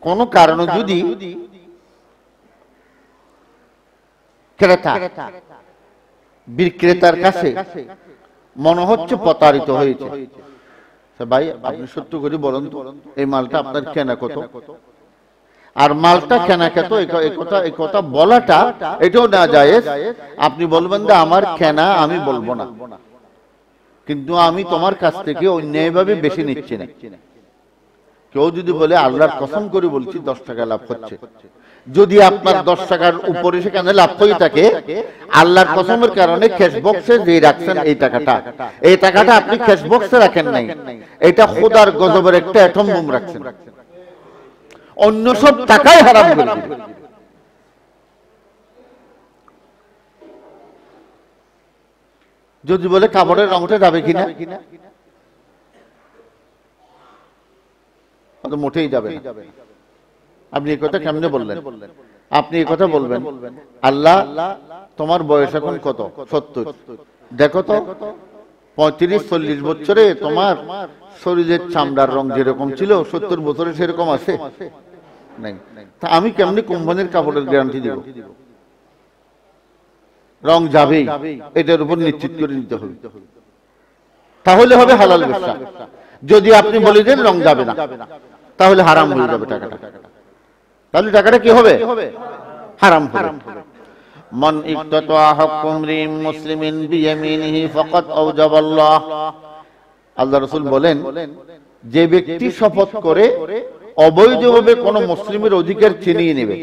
কোন কারণে যদি ক্রেতা বিক্রেতার কাছে মনে হচ্ছে প্রতারিত হয়েছে, ভাই আপনি সত্য করে বলেন তো এই মালটা আপনার কেনা কত, আর মালটা কেনা কত, এই কথা বলাটা এটাও না জায়েজ। আপনি বলবেন যে আমার কেনা আমি বলবো না, কিন্তু আমি তোমার কাছ থেকে অন্যায়ভাবে বেশি নিচ্ছি না। কেউ যদি বলে আল্লাহর কসম করে বলছি 10 টাকা লাভ হচ্ছে, যদি আপনার 10 টাকার উপরে সেখানে লাভ হয়ে থাকে, আল্লাহর কসমের কারণে ক্যাশ বক্সে যে রাখছেন এই টাকাটা আপনি ক্যাশ বক্সে রাখেন নাই, এটা খোদার গজবের একটা অ্যাটম বোম রাখছেন, অন্য সব টাকাই হারাম করে দিবেন। যদি বলে কাপড়ের রংটা যাবে কিনা, মোটেই যাবে না। আপনি এই কথা কেমনে বললেন? আপনি এই কথা বলবেন, আল্লাহ তোমার বয়স এখন কত? 70। দেখো তো 35-40 বছরে তোমার শরীরের চামড়ার রং যেরকম ছিল 70 বছরে সেরকম আছে নাই। তা আমি কেমনে কোম্পানির কাপড়ের গ্যারান্টি দিব? রং যাবেই, এটার উপর নিশ্চিত করে নিতে হবে, তাহলে হবে হালাল ব্যবসা। যদি আপনি বলে দেন রং যাবে না, তাহলে হারাম হয়ে যাবে টাকাটা, তাহলে টাকাটা কি হবে? হারাম হবে। মান ইক্তাতা হাক্কুম রিম মুসলিমিন বিয়ামিনিহি ফাকাদ আওজাবাল্লাহ। আল্লাহ রাসূল বলেন, যে ব্যক্তি শপথ করে অবৈধভাবে কোন মুসলিমের অধিকার ছিনিয়ে নেবে,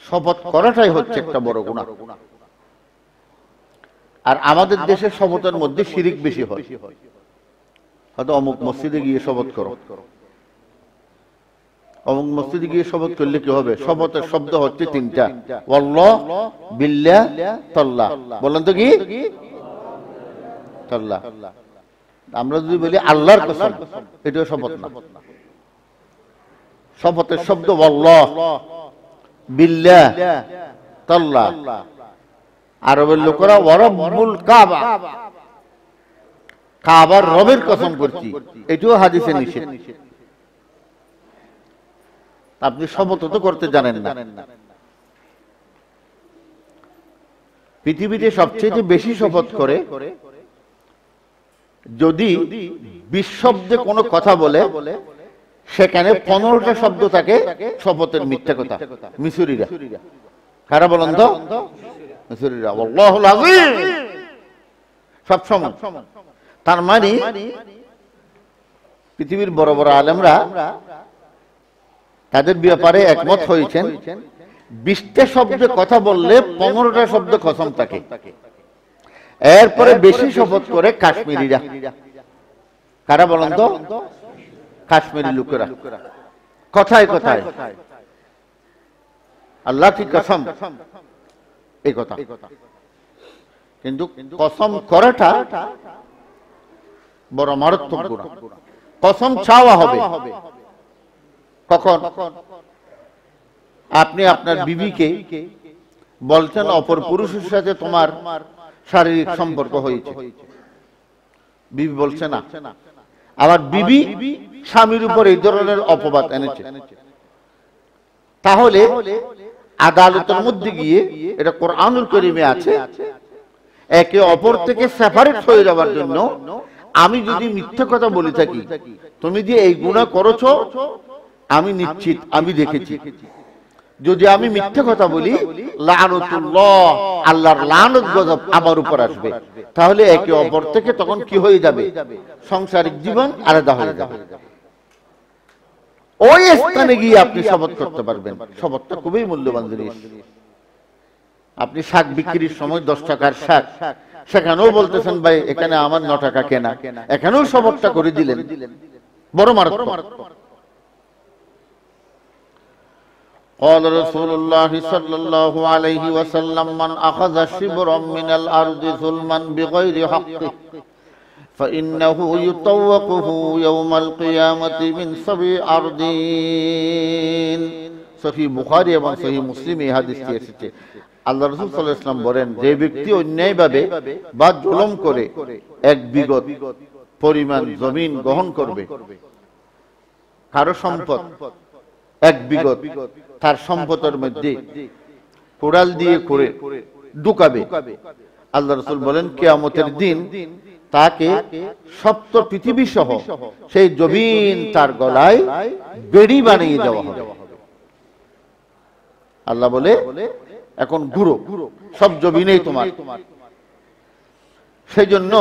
শপথ করাটাই হচ্ছে একটা বড় গুনাহ। আর আমাদের দেশের শপথের মধ্যে শিরিক বেশি হয়। হয়তো অমুক মসজিদে গিয়ে শপথ করো, অমুক মসজিদে গিয়ে শপথ করলে কি হবে? শপথের শব্দ হচ্ছে 3টা, ওয়াল্লাহ, বিল্লাহ, তাল্লাহ। বলেন তো কি? তাল্লাহ। আমরা যদি বলি আল্লাহর কসম, এটাও শপথ না। শপথের শব্দ ওয়াল্লাহ, বিল্লাহ, তাল্লাহ। আরবের লোকেরা ওয়ারাব্বুল কাবা, কাবার রবের কসম করছি, এটাও হাদিসে নিষেধ। আপনি শপথ তো করতে জানেন না। পৃথিবীতে সবচেয়ে বেশি শপথ করে যদি 20 শব্দে কোনো কথা বলে, সেখানে 15টা শব্দ থাকে শপথের মিথ্যা কথা। মিশরীরা। কারা বলেন তো? মিশরীরা। আল্লাহুল আযীম সব সময়। তার মানে পৃথিবীর বড় বড় আলেমরা তাদের ব্যাপারে একমত হয়েছেন, 20টা শব্দে কথা বললে 15টা শব্দ কসম থাকে। এরপরে বেশি শপথ করে কাশ্মীরিরা। কারা বলেন তো? কাশ্মীরি লোকেরা। কথায় কথায় আল্লাহ কি কসম, এই কথা। কিন্তু কসম করাটা বড় মারাত্মক গুনাহ। কসম চাওয়া হবে। কখন? আপনি আপনার বিবিকে বলছেন অপর পুরুষের সাথে তোমার শারীরিক সম্পর্ক হয়েছে, বিবি বলছে না, আবার বিবি স্বামীর উপর এই ধরনের অপবাদ এনেছে, তাহলে আদালতের মধ্যে গিয়ে, এটা কোরআনুল কারীমে আছে, একে অপর থেকে সেপারেট হয়ে যাওয়ার জন্য আমি যদি মিথ্যা কথা বলে থাকি, তুমি যে এই গুনাহ করেছো আমি নিশ্চিত, আমি দেখেছি, যদি আমি মিথ্যা কথা বলি লাআনাতুল্লাহ, আল্লাহর লানত গজব আমার উপর আসবে, তাহলে একে অপর থেকে তখন কি হয়ে যাবে? সাংসারিক জীবন আলাদা হয়ে যাবে। ওই স্থানে গিয়ে আপনি শপথ করতে পারবেন। শপথটা খুবই মূল্যবান জিনিস। আপনি শাক বিক্রির সময় 10 টাকার শাক, সেখানেও বলতেছেন ভাই এখানে আমার 9 টাকা কেনা, এখানেও শপথটা করে দিলেন, বড় মারাত্মক। قال رسول الله صلى الله عليه وسلم من أخذ شبرا من الأرض ظلما بغير حقه فإنه يطوقه يوم القيامة من 7 أرضين। সহিহ বুখারী এবং সহিহ মুসলিম এই হাদিসটি এসেছে। আল্লাহ রাসূল সাল্লাল্লাহু আলাইহি ওয়াসাল্লাম বলেন, যে ব্যক্তি অন্যায়ভাবে বা জুলুম করে 1 বিঘত পরিমাণ জমিন গ্রহণ করবে, কারো সম্পদ 1 বিঘত, তার সম্পদের মধ্যে কোড়াল দিয়ে করে ঢুকাবে, আল্লাহ রাসূল বলেন কিয়ামতের দিন তাকে সপ্ত পৃথিবী সহ সেই জমিন তার গলায় বেড়ি বানিয়ে দেওয়া হবে। আল্লাহ বলে এখন ঘুরো, সব জমিনেই তোমার। সেই জন্য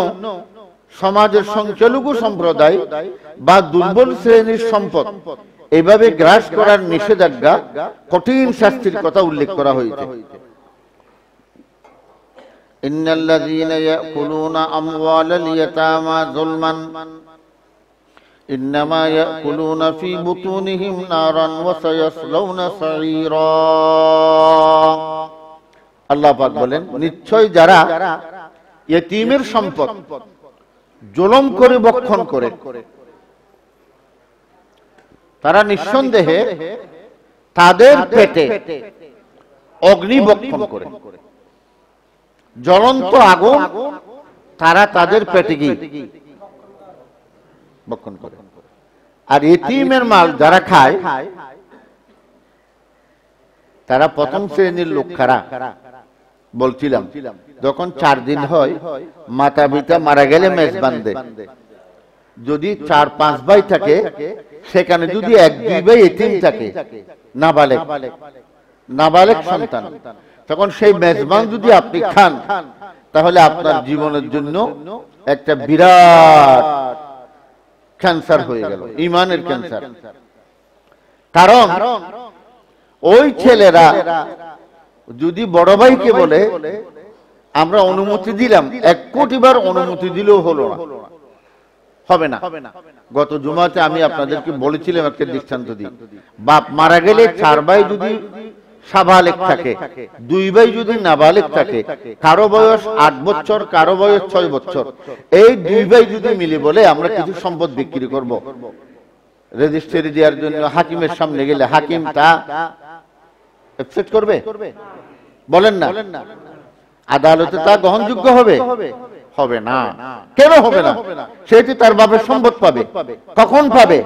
সমাজের সংখ্যালঘু সম্প্রদায় বা দুর্বল শ্রেণীর সম্পদ এভাবে গ্রাস করার নিষেধাজ্ঞা, কঠিন শাস্তির কথা উল্লেখ করা হয়েছে। ইন্নাল্লাযীনা ইয়াকুলুনা আমওয়ালাল ইয়াতামা যুলমান ইন্নামা ইয়াকুলুনা ফী বুতুনিহিম নারান ওয়া সায়াসলাউনা সাঈরা। আল্লাহ পাক বলেন, নিশ্চয় যারা ইয়তীমের সম্পদ জুলুম করে ভক্ষণ করে, তারা নিঃসন্দেহে তাদের পেটে অগ্নি ভক্ষণ করে, জ্বলন্ত আগুন তারা তাদের পেটে গিয়ে ভক্ষণ করে। আর ইতিমের মাল যারা খায় তারা প্রথম শ্রেণীর লোক। খারা বলছিলাম, যখন 4 দিন হয় মাতা পিতা মারা গেলে মেজবান দেয়, যদি 4-5 ভাই থাকে সেখানে যদি 1-2 ভাই এতিম থাকে, নাবালেগ সন্তান, তখন সেই মেজবান যদি আপনি খান, তাহলে আপনার জীবনের জন্য একটা বিরাট ক্যান্সার হয়ে গেল, ঈমানের ক্যান্সার। কারণ ওই ছেলেরা যদি বড় ভাইকে বলে আমরা অনুমতি দিলাম, 1 কোটি বার অনুমতি দিলেও হলো না, হবে না। গত জুমাতে আমি আপনাদেরকে বলেছিলাম একটা দৃষ্টান্ত দিই, বাপ মারা গেলে 4 ভাই যদি সাবালেগ থাকে, 2 ভাই যদি নাবালেগ থাকে, কারো বয়স 8 বছর, কারো বয়স 6 বছর, এই 2 ভাই যদি মিলে বলে আমরা কিছু সম্পদ বিক্রি করব, রেজিস্ট্রি দেওয়ার জন্য হাকিমের সামনে গেলে হাকিম তা অ্যাকসেপ্ট করবে? বলেন না। আদালতে তা গ্রহণযোগ্য হবে? হবে না। কেন হবে না? সেটি তার বাপের সম্পদ পাবে। কখন পাবে?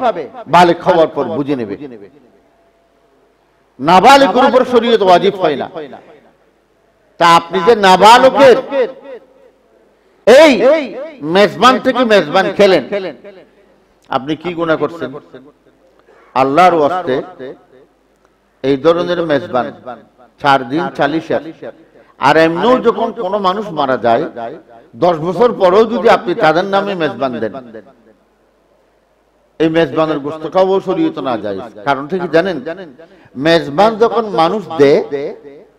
বালেগ হওয়ার পর বুঝে নেবে। নাবালেগের উপর শরীয়ত ওয়াজিব হয় না। তা আপনি যে নাবালকের এই মেজবান থেকে মেজবান খেলেন, আপনি কি গুনাহ করছেন? আল্লাহর ওয়াস্তে এই ধরনের মেজবান 4 দিন 40 আর এমনিও যখন কোনো মানুষ মারা যায় 10 বছর পরেও যদি আপনি তাদের নামে মেজবান দেন, এই মেজবানের গোশত খাওয়াও শরীয়ত না যায়। কারণ কি জানেন? মেজবান যখন মানুষ দেয়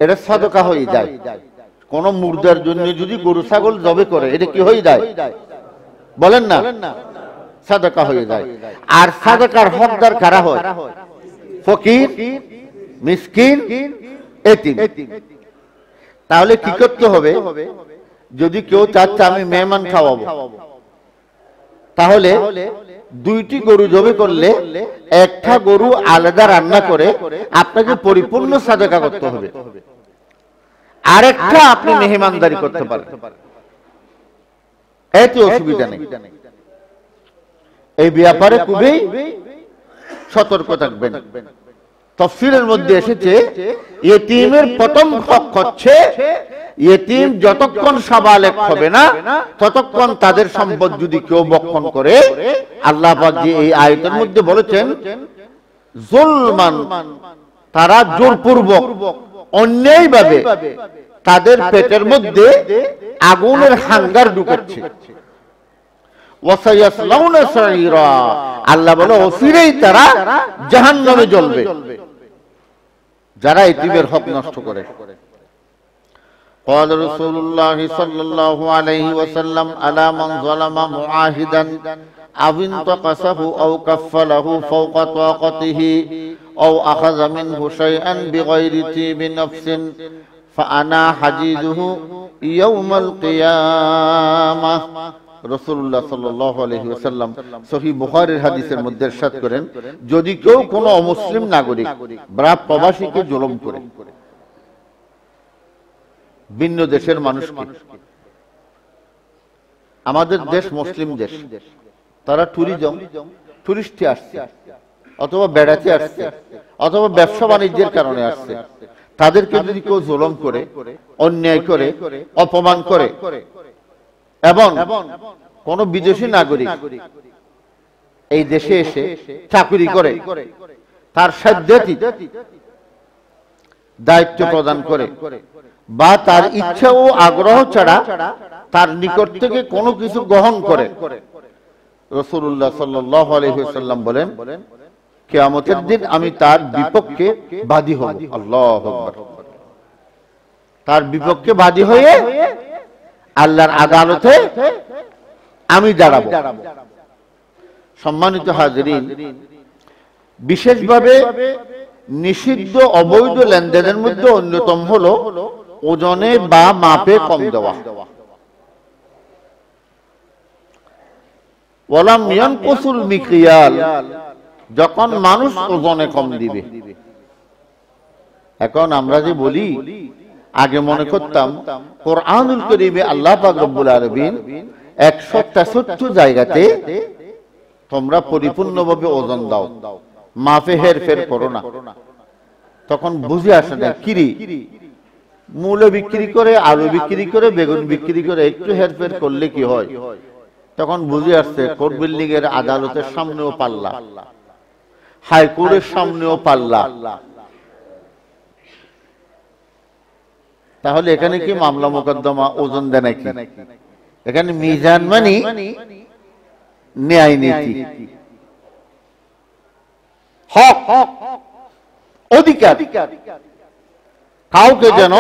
এটা সাদকা হয়ে যায়। কোন মুর্দার জন্য যদি গরু ছাগল জবে করে, এটা কি হয়ে যায়? বলেন না, সাদকা হয়ে যায়। আর সাদকার হকদার কারা হয়? ফকির, মিসকিন, এতিম। তাহলে কি করতে হবে? যদি কেউ চাচ্ছে আমি মেহমান খাওয়াবো, তাহলে দুইটি গরু জবে করলে একটা গরু আলাদা রান্না করে আপনাকে পরিপূর্ণ সাদাকা করতে হবে, আরেকটা আপনি মেহমানদারি করতে পারেন, এতে অসুবিধা নেই। এই ব্যাপারে খুবই সতর্ক থাকবেন। তাফসীরের মধ্যে এসেছে ইয়েতিমের প্রথম হক হচ্ছে ইয়েতিম যতক্ষণ সাবালেক হবে না ততক্ষণ তাদের সম্পদ যদি কেউ বক্ষণ করে, আল্লাহ পাক যে এই আয়াতের মধ্যে বলেছেন যুলমান, তারা জোরপূর্বক অন্যায়ভাবে তাদের পেটের মধ্যে আগুনের হাঙ্গার ঢুকাচ্ছে। ওয়াসায়াসলাউনা সাইরা, আল্লাহ বলে অচিরেই তারা জাহান্নামে জ্বলবে যারা ইতিমের হক নষ্ট করে। قال رسول الله صلى الله عليه وسلم على من ظلم معاهدا أو انتقصه أو كفله فوق طاقته أو أخذ منه شيئا بغير طيب نفس فأنا حجيزه يوم القيامة। রাসূলুল্লাহ সাল্লাল্লাহু আলাইহি ওয়াসাল্লাম সহিহ বুখারীর হাদিসের মধ্যে ইরশাদ করেন, যদি কেউ কোনো অমুসলিম নাগরিক বা প্রবাসীকে জুলুম করে, ভিন্ন দেশের মানুষকে, আমাদের দেশ মুসলিম দেশ, তারা টুরিস্টে আসছে অথবা বেড়াতে আসছে অথবা ব্যবসা বাণিজ্যের কারণে আসছে, তাদেরকে যদি কেউ জুলুম করে, অন্যায় করে, অপমান করে, এবং কোন বিদেশি নাগরিক এই দেশে এসে চাকরি করে, তার সাধ্যতীত দায়িত্ব প্রদান করে বা তার ইচ্ছা ও আগ্রহ ছাড়া তার নিকট থেকে কোনো কিছু গ্রহণ করে, রাসূলুল্লাহ সাল্লাল্লাহু আলাইহি ওয়াসাল্লাম বলেন কিয়ামতের দিন আমি তার বিপক্ষে বাদী হব। আল্লাহু আকবার। তার বিপক্ষে বাদী হয়ে আল্লাহর আদালতে আমি দাঁড়াবো। সম্মানিত হাজিরিন, বিশেষভাবে নিষিদ্ধ অবৈধ লেনদেনের মধ্যে অন্যতম হলো ওজনে বা মাপে কম দেওয়া। ওয়ালাম ইয়ানকুসুল মিকিয়াল, যখন মানুষ ওজনে কম দিবে। এখন আমরা যে বলি, আগে মনে করতাম কোরআনুল কারীমে আল্লাহ পাক রব্বুল আলামিন 163 জায়গাতে তোমরা পরিপূর্ণভাবে ওজন দাও, মাপে হেরফের করো না। তখন বুঝে আসে না, কিরি মূল্য বিক্রি করে, আলু বিক্রি করে, বেগুন বিক্রি করে একটু হেরফের করলে কি হয়। তখন বুঝে আসছে কোর্ট বিল্ডিং এর আদালতের সামনেও পাল্লা, হাইকোর্টের সামনেও পাল্লা। তাহলে এখানে কি মামলা মোকদ্দমা ওজন দেয় নাকি? এখানে মিজান মানে ন্যায় নীতি, হক, অধিকার। কাউকে যেন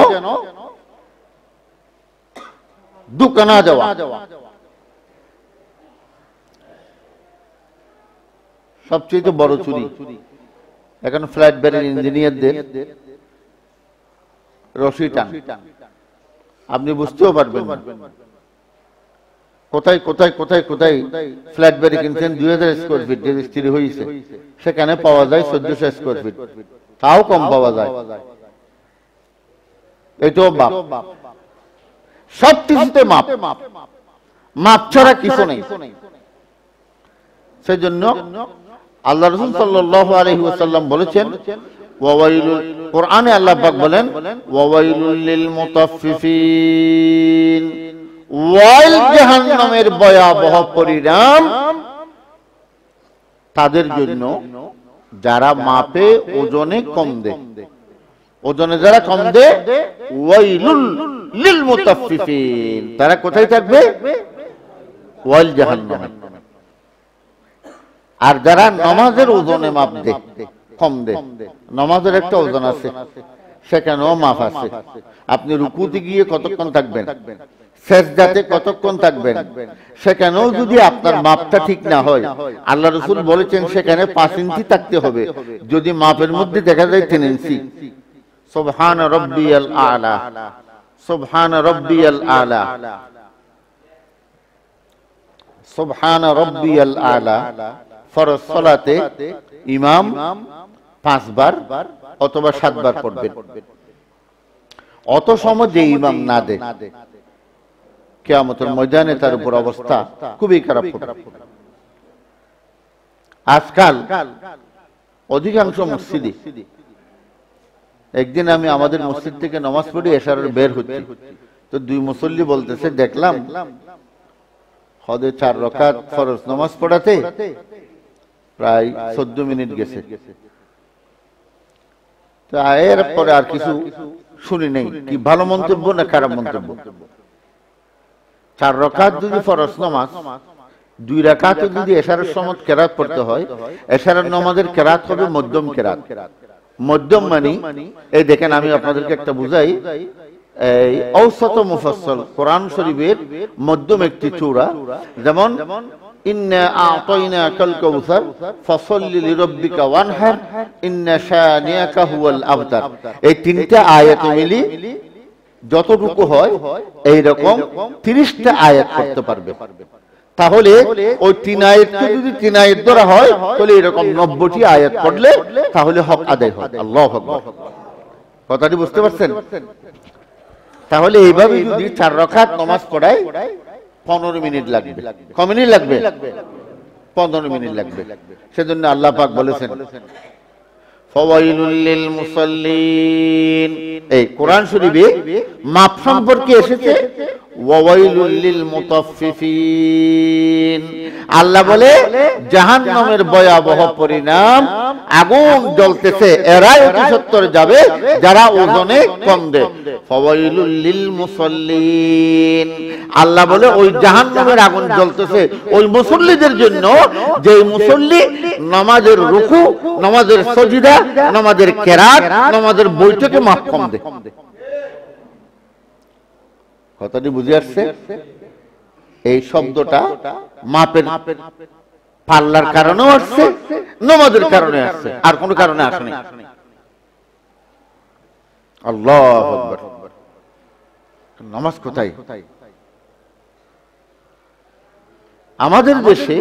দুঃখ না যাওয়া। সবচেয়ে বড় চুরি এখন ফ্ল্যাট বাড়ির ইঞ্জিনিয়ারদের রশি টান, আপনি বুঝতেও পারবেন না কোথায় কোথায় কোথায় কোথায় ফ্ল্যাট বাড়ি কিনছেন 2000 স্কয়ার ফিট রেজিস্ট্রি হয়েছে, সেখানে পাওয়া যায় 1400 স্কয়ার ফিট, তাও কম পাওয়া যায়। এটাও মাপ, সব কিছুতে মাপ, মাপ ছাড়া কিছু নেই। সেই জন্য আল্লাহ রাসূল সাল্লাল্লাহু আলাইহি ওয়াসাল্লাম বলেছেন, ওয়াইলুল, কোরআনে আল্লাহ পাক বলেন ওয়াইলুল লিল মুতাফফিফিন, ওয়াইল জাহান্নামের ভয়াবহ পরিণাম তাদের জন্য যারা মাপে ওজনে কম দেয়। ওজনে যারা কম দেয়, ওয়াইলুল লিল মুতাফফিফিন, তারা কোথায় থাকবে? ওয়াইল জাহান্নামে। আর যারা নামাজের ওজনে মাপ দেয়, কম দেয়, নামাজের একটা ওজন আছে, সেখানেও মাপ আছে। আপনি রুকুতে গিয়ে কতক্ষণ থাকবেন, সেজদাতে কতক্ষণ থাকবেন, সেখানেও যদি আপনার মাপটা ঠিক না হয়, আল্লাহ রাসূল বলেছেন সেখানে 5 ইঞ্চি থাকতে হবে। যদি মাপের মধ্যে দেখা যায় 3 ইঞ্চি, সুবহান রাব্বিয়াল আলা, সুবহান রাব্বিয়াল আলা, সুবহানা রাব্বিয়াল আলা ফরজ সালাতে ইমাম 5 বার অথবা 7 বার পড়বেন। অত সময় যে ইমাম না দেয় কিয়ামতের ময়দানে তার উপর অবস্থা খুবই খারাপ হবে। আজকাল অধিকাংশ মসজিদে, একদিন আমি আমাদের মসজিদ থেকে নামাজ পড়ে এশারের বের হচ্ছি, তো 2 মুসল্লি বলতেছে দেখলাম হদে 4 রাকাত ফরজ নামাজ পড়াতে প্রায় 14 মিনিট গেছে। তো এর পরে আর কিছু শুনি নেই, কি ভালো মন্তব্য না খারাপ মন্তব্য। 4 রাকাত যদি ফরজ নামাজ, 2 রাকাত যদি এশারের সময় কেরাত পড়তে হয়, এশারের নামাজের কেরাত হবে মধ্যম কেরাত। মধ্যম মানে এই দেখেন, আমি আপনাদেরকে একটা বুঝাই। এই ঔসত মুফাসসাল কোরআন শরীফের মধ্যম একটি সূরা, যেমন ইন্না আ'তাইনাকাল কাউসার ফাসাল্লি লিরাব্বিকা ওয়ানহার ইন্না শানিয়াকা হুয়াল আবতার। এই 3টা আয়াত মিলি যতটুকু হয় এই রকম 30টা আয়াত পড়তে পারবে। তাহলে ওই 3 আয়াতকে যদি 3 আয়াত ধরা হয়, তাহলে এরকম 90টি আয়াত পড়লে তাহলে হক আদায় হয়। আল্লাহু আকবার। কথাটি বুঝতে পারছেন? তাহলে এইভাবে যদি 4 রাকাত নামাজ পড়ায় 15 মিনিট লাগবে। কত মিনিট লাগবে? 15 মিনিট লাগবে। সেজন্য আল্লাহ পাক বলেছেন ফাওয়াইলুল লিল মুসাল্লিন। এই কোরআন শরীফে মাপ সম্পর্কে এসেছে ওয়াওয়াইলুল লিল মুতাফফিফিন। আল্লাহ বলে জাহান্নামের ভয়াবহ পরিণাম, আগুন জ্বলতেছে, এরাই অতি সত্বর যাবে যারা ওজনে কম দেয়। ফাওয়াইলুল লিল মুসাল্লিন। আল্লাহ বলে ওই জাহান্নামের আগুন জ্বলতেছে ওই মুসল্লিদের জন্য, যে মুসল্লি নামাজের রুকু, নামাজের সাজদা, নামাজের কেরাত, নামাজের বৈঠকে মাপ কম দেয়। কথাটি বুঝে আসছে? এই শব্দটা মাপের পাল্লার কারণেও আসছে, নামাজের কারণে আসছে, আর কোন কারণে আসেনি। আল্লাহু আকবার। নামাজ কোথায়? আমাদের দেশে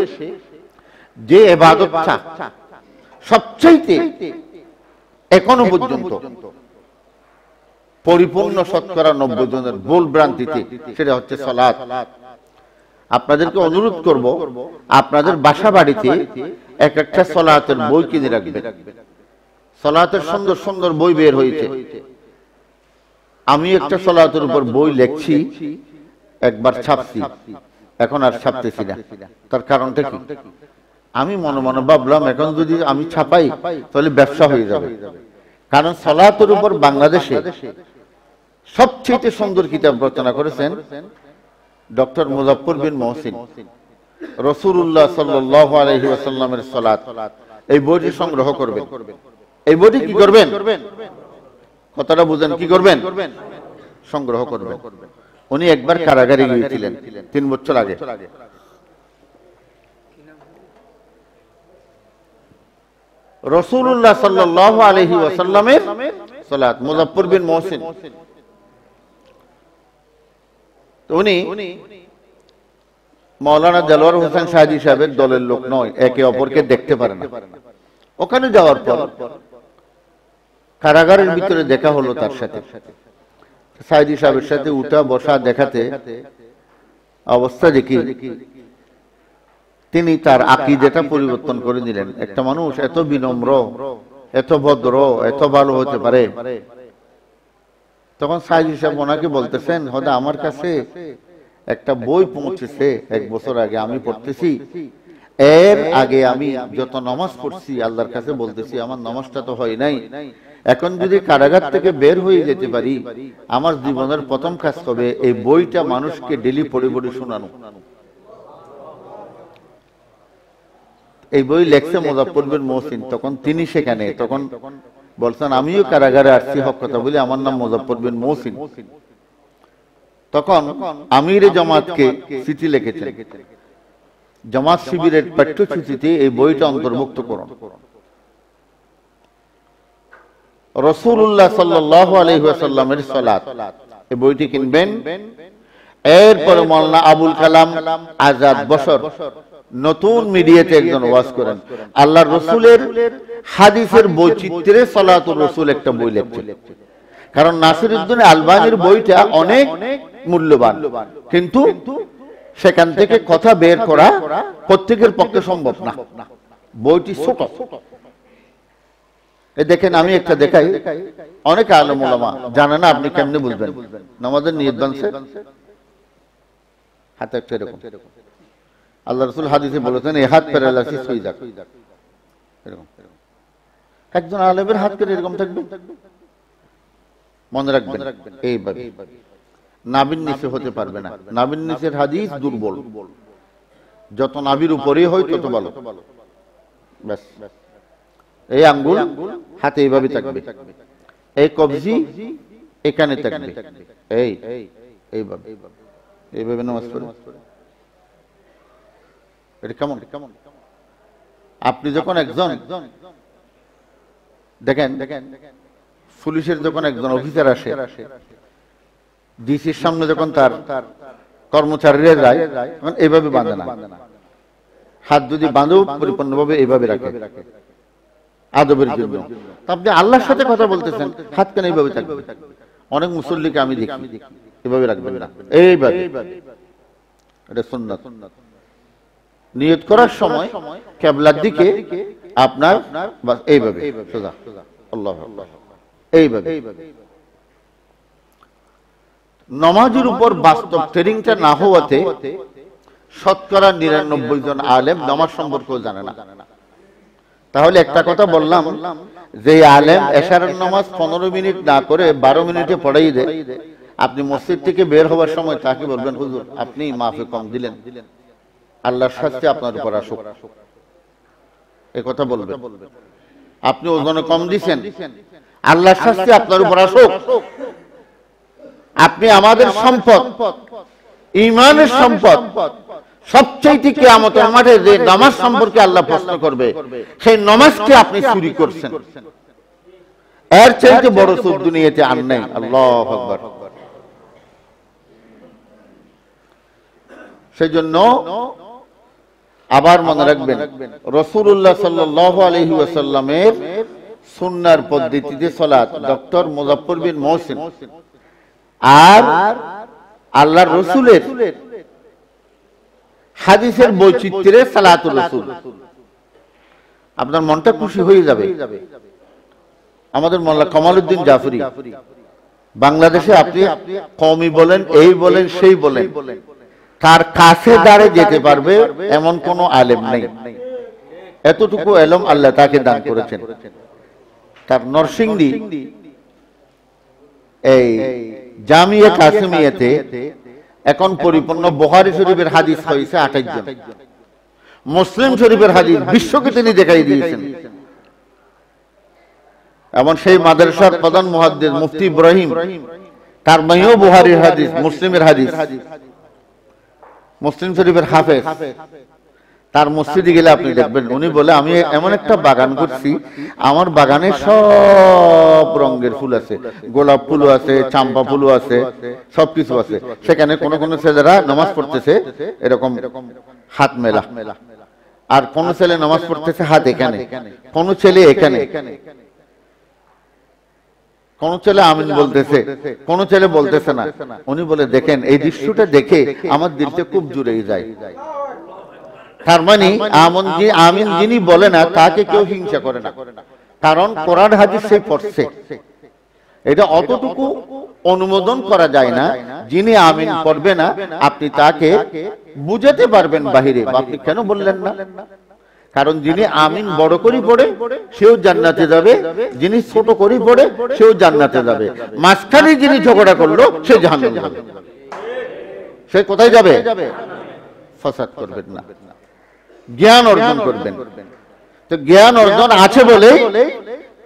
যে ইবাদতটা সবচেয়ে এখনো পর্যন্ত পরিপূর্ণ শতকরা 90 জনের ভুল ভ্রান্তিতে, সেটা হচ্ছে সালাত। আপনাদেরকে অনুরোধ করব, আপনাদের বাসা বাড়িতে এক একটা সালাতের বই কিনে রাখবেন। সালাতের সুন্দর সুন্দর বই বের হয়েছে। আমি একটা সালাতের উপর বই লিখছি, একবার ছাপছি, এখন আর ছাপতেছি না। তার কারণটা কি? আমি মনে মনে ভাবলাম এখন যদি আমি ছাপাই তাহলে ব্যবসা হয়ে যাবে। কারণ সালাতের উপর বাংলাদেশে সবচেয়ে সুন্দর কিতাব রচনা করেছেন ডক্টর মুজাফফর বিন মহসিন। রাসূলুল্লাহ সাল্লাল্লাহু আলাইহি ওয়াসাল্লামের সালাত, এই বইটি সংগ্রহ করবেন। এই বইটি কি করবেন? কথাটা বুঝেন, কি করবেন? সংগ্রহ করবেন। উনি একবার কারাগারে গিয়েছিলেন 3 বছর আগে। রাসূলুল্লাহ সাল্লাল্লাহু আলাইহি ওয়াসাল্লামের সালাত, মুজাফফর বিন মহসিন। তো উনি মাওলানা দেলোয়ার হোসেন সাহাদী সাহেবের দলের লোক নয়, একে অপরকে দেখতে পারে না। ওখানে যাওয়ার পর কারাগারের ভিতরে দেখা হলো তার সাথে। সাহাদী সাহেবের সাথে উঠা বসা দেখাতে অবস্থা দেখি তিনি তার আকীদাটা পরিবর্তন করে দিলেন। একটা মানুষ এত বিনম্র, এত ভদ্র, এত ভালো হতে পারে? তখন সাহাদী সাহেব ওনাকে বলতেছেন, হয়তো আমার কাছে একটা বই পৌঁছেছে 1 বছর আগে, আমি পড়তেছি। এর আগে আমি যত নামাজ পড়ছি আল্লাহর কাছে বলতেছি আমার নামাজটা তো হয় নাই। এখন যদি কারাগার থেকে বের হয়ে যেতে পারি, আমার জীবনের প্রথম কাজ হবে এই বইটা মানুষকে ডেলি পড়ে পড়ে শোনানো। এই বই লেখছে মুজাফফর বিন মহসিন। তখন তিনি সেখানে, তখন বলছেন আমিও কারাগারে আসছি, হক কথা বলি, আমার নাম মুজাফফর বিন মহসিন। তখন আমিরে জামাতকে চিঠি লিখেছেন, জামাত শিবিরের পাঠ্যসূচিতে এই বইটা অন্তর্ভুক্ত করুন। রাসূলুল্লাহ সাল্লাল্লাহু আলাইহি ওয়াসাল্লামের সালাত, এই বইটি কিনবেন। এরপরে মাওলানা আবুল কালাম আজাদ বসর নতুন মিডিয়াতে একজন ওয়াজ করেন, আল্লাহর রাসূলের হাদিসের বৈচিত্র্যে সালাতুর রাসূল একটা বই লিখছেন। কারণ নাসিরউদ্দিন আলবানীর বইটা অনেক মূল্যবান, কিন্তু সেখান থেকে কথা বের করা প্রত্যেকের পক্ষে সম্ভব না, বইটি ছোট। দেখেন আমি একটা দেখাই, অনেক আলেম ওলামা জানে না, আপনি কেমনে বুঝবেন? নামাজের নিয়ত বানছে হাতে একটা এরকম, আল্লাহ রাসূল হাদিসে বলেছেন এই হাত প্যারালাইসিস হয়ে যাক, এরকম একজন আলেমের হাত করে এরকম থাকবে, মনে রাখবেন এইভাবে নাভির নিচে হতে পারবে না। নাভির নিচের হাদিস দুর্বল, যত নাভির উপরে হয় তত ভালো। ব্যাস, এই আঙ্গুল হাতে এইভাবে থাকবে, এই কবজি এখানে থাকবে, এই এইভাবে এইভাবে নামাজ পড়ে। এটা কেমন? আপনি যখন একজন দেখেন পুলিশের যখন একজন অফিসার আসে, ডিসির সামনে যখন তার কর্মচারীরা যায়, তখন এইভাবে বাঁধে না, হাত যদি বাঁধেও পরিপূর্ণভাবে এইভাবে রাখে আদবের জন্য। আপনি আল্লাহর সাথে কথা বলতেছেন, হাত কেন এইভাবে থাকবে? অনেক মুসল্লিকে আমি দেখি এভাবে রাখবেন না, এইভাবে। এটা সুন্নাত। নিয়ত করার সময় কিবলার দিকে আপনার বাস এইভাবে সোজা, আল্লাহু আকবার, এইভাবে। নামাজের উপর বাস্তব ট্রেনিংটা না হওয়াতে শতকরা 99 জন আলেম নামাজ সম্পর্কেও জানে না। তাহলে একটা কথা বললাম, যে আলেম এশারের নামাজ 15 মিনিট না করে 12 মিনিটে পড়াই দেয়, আপনি মসজিদ থেকে বের হওয়ার সময় তাকে বলবেন, হুজুর আপনি মাফে কম দিলেন, আল্লাহর শাস্তি আপনার উপর আসুক, এই কথা বলবেন। আপনি ওজনে কম দিছেন, আল্লাহর শাস্তি আপনার উপর আসুক। আপনি আমাদের সম্পদ, ঈমানের সম্পদ, সবচেয়ে কিয়ামতের মাঠে যে নামাজ সম্পর্কে আল্লাহ প্রশ্ন করবে, সেই নামাজকে আপনি চুরি করছেন, এর চাইতে বড় চোর দুনিয়াতে আর নাই। আল্লাহু আকবার। সেজন্য আবার মনে রাখবেন, রাসূলুল্লাহ সাল্লাল্লাহু আলাইহি ওয়াসাল্লামের সুন্নাহর পদ্ধতিতে সালাত ডক্টর মুজাফফর বিন মহসিন আর আল্লাহর রাসূলের হাদিসের বৈচিত্র্যে সালাতুর রাসূল, আপনার মনটা খুশি হয়ে যাবে। আমাদের মোল্লা কামালউদ্দিন জাফরি, বাংলাদেশে আপনি কওমি বলেন, এই বলেন, সেই বলেন, তার কাছে দাঁড়িয়ে যেতে পারবে এমন কোন আলেম নেই। এতটুকু এলম আল্লাহ তাকে দান করেছেন। তার নরসিংদী এই জামিয়া কাসিমিয়াতে এখন পরিপূর্ণ বুখারী শরীফের হাদিস হয়েছে 28 জন, মুসলিম শরীফের হাদিস বিশ্বকে তিনি দেখাই দিয়েছেন। এমন সেই মাদ্রাসার প্রধান মুহাদ্দিস মুফতি ইব্রাহিম, তার মাইও বুখারীর হাদিস, মুসলিমের হাদিস, মুসলিম শরীফের হাফেজ। তার মসজিদে গেলে আপনি দেখবেন উনি বলে, আমি এমন একটা বাগান করছি, আমার বাগানে সব রঙের ফুল আছে, গোলাপ ফুল আছে, চাম্পা ফুল আছে, সবকিছু আছে। সেখানে কোন কোন ছেলেরা নামাজ পড়তেছে এরকম হাত মেলা, আর কোন ছেলে নামাজ পড়তেছে হাত এখানে, কোন ছেলে এখানে, কোন ছেলে আমিন বলতেছে, কোন ছেলে বলতেছে না। উনি বলে, দেখেন এই দৃশ্যটা দেখে আমার দিলটা খুব জুড়ে যায়। তার মানে আমিন যিনি বলে না তাকে কেউ হিংসা করে না, কারণ কোরআন হাদিস সে পড়ছে। এটা অতটুকু অনুমোদন করা যায় না, যিনি আমিন পড়বে না আপনি তাকে বুঝাতে পারবেন বাহিরে, আপনি কেন বললেন না? কারণ যিনি আমিন বড় করে পড়ে সেও জান্নাতে যাবে, যিনি ছোট করে পড়ে সেও জান্নাতে যাবে, মাঝখানে যিনি ঝগড়া করলো সে জাহান্নামে যাবে। সে কোথায় যাবে? ফাসাদ করবেন না, জ্ঞান অর্জন করবেন। তো জ্ঞান অর্জন আছে বলে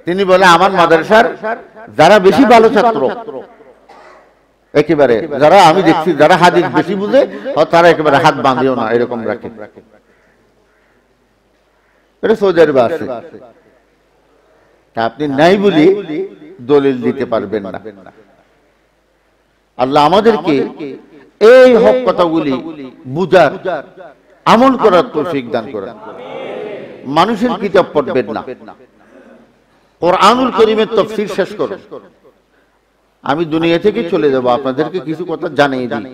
তিনি বলে, আমার মাদ্রাসার যারা বেশি ভালো ছাত্র, একেবারে যারা আমি দেখছি যারা হাদিস বেশি বুঝে, তারা একেবারে হাত বাঁধিও না, এরকম রাখে। এটা সৌদি আরবে আছে, আপনি নাই বলি দলিল দিতে পারবেন না। আল্লাহ আমাদেরকে এই হক কথাগুলি বুঝার, আমল করার তৌফিক দান করেন। মানুষের কিতাব পড়বেন না, কোরআনুল কারীমের তাফসীর শেষ করুন। আমি দুনিয়া থেকে চলে যাব, আপনাদেরকে কিছু কথা জানিয়ে দিই,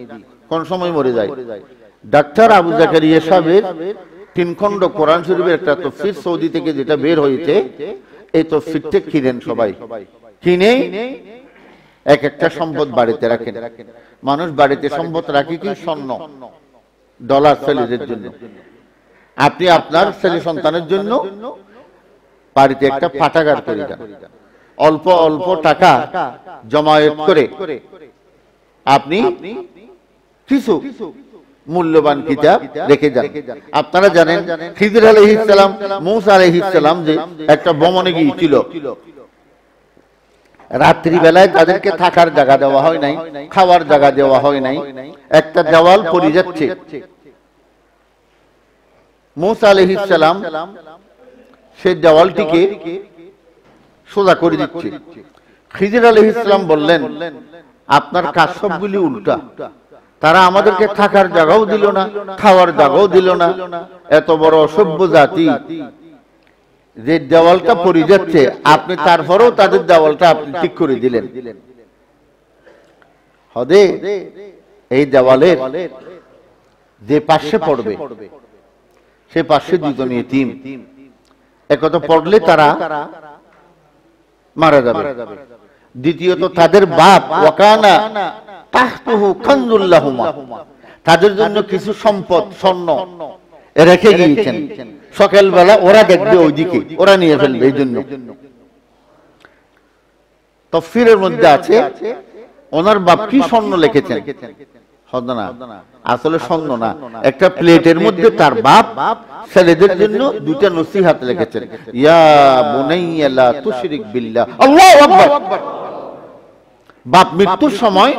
কোন সময় মরে যায়। ডাক্তার আবু জাকারিয়া সাহেবের 3 খণ্ড কোরআন শরীফের একটা তাফসীর সৌদি থেকে যেটা বের হয়েছে, এই তাফসীরটা কিনেন সবাই, কিনে এক একটা সম্পদ বাড়িতে রাখেন। মানুষ বাড়িতে সম্পদ রাখে কি? স্বর্ণ, ডলার ছেলেদের জন্য। আপনি আপনার ছেলে সন্তানের জন্য বাড়িতে একটা পাঠাগার করে দেন, অল্প অল্প টাকা জমায়েত করে আপনি কিছু মূল্যবান কিতাব রেখে যান। আপনারা জানেন খিজির আলাইহিস সালাম, মূসা আলাইহিস সালাম যে একটা ভ্রমণে গিয়েছিল, রাত্রি বেলায় তাদেরকে থাকার জায়গা দেওয়া হয় নাই, খাওয়ার জায়গা দেওয়া হয় নাই। একটা দেওয়াল পড়ে যাচ্ছে, মূসা আলাইহিস সালাম সেই দেওয়ালটিকে সোজা করে দিচ্ছে। খিজির আলাইহিস সালাম বললেন, আপনার কাজ সবগুলি উল্টা। তারা আমাদেরকে থাকার জায়গাও দিল না, খাওয়ার জায়গাও দিল না। এত বড় অসভ্য জাতি, যে দেওয়ালটা পড়ে যাচ্ছে আপনি তারপরেও তাদের দেওয়ালটা আপনি ঠিক করে দিলেন। হদে এই দেওয়ালের যে পাশে পড়বে সে পাশে দুজন ইতিম, একথা পড়লে তারা মারা যাবে। দ্বিতীয়ত তাদের বাপ ওয়াকানা তাহতুহু কানজুল লাহুমা, তাদের জন্য কিছু সম্পদ স্বর্ণ রেখে গিয়েছেন। সকালবেলা ওরা দেখবে ওইদিকে, ওরা নিয়ে ফেলবে। এই জন্য তাফসীরের মধ্যে আছে ওনার বাপ কি স্বর্ণ লিখেছেন, না আসলে স্বর্ণ না, একটা প্লেটের মধ্যে তার বাপ ছেলেদের জন্য 2টা নসিহত লিখেছেন, ইয়া বুনাইয়া লা তুশরিক বিল্লাহ। আল্লাহু আকবার। বাপ মৃত্যুর সময়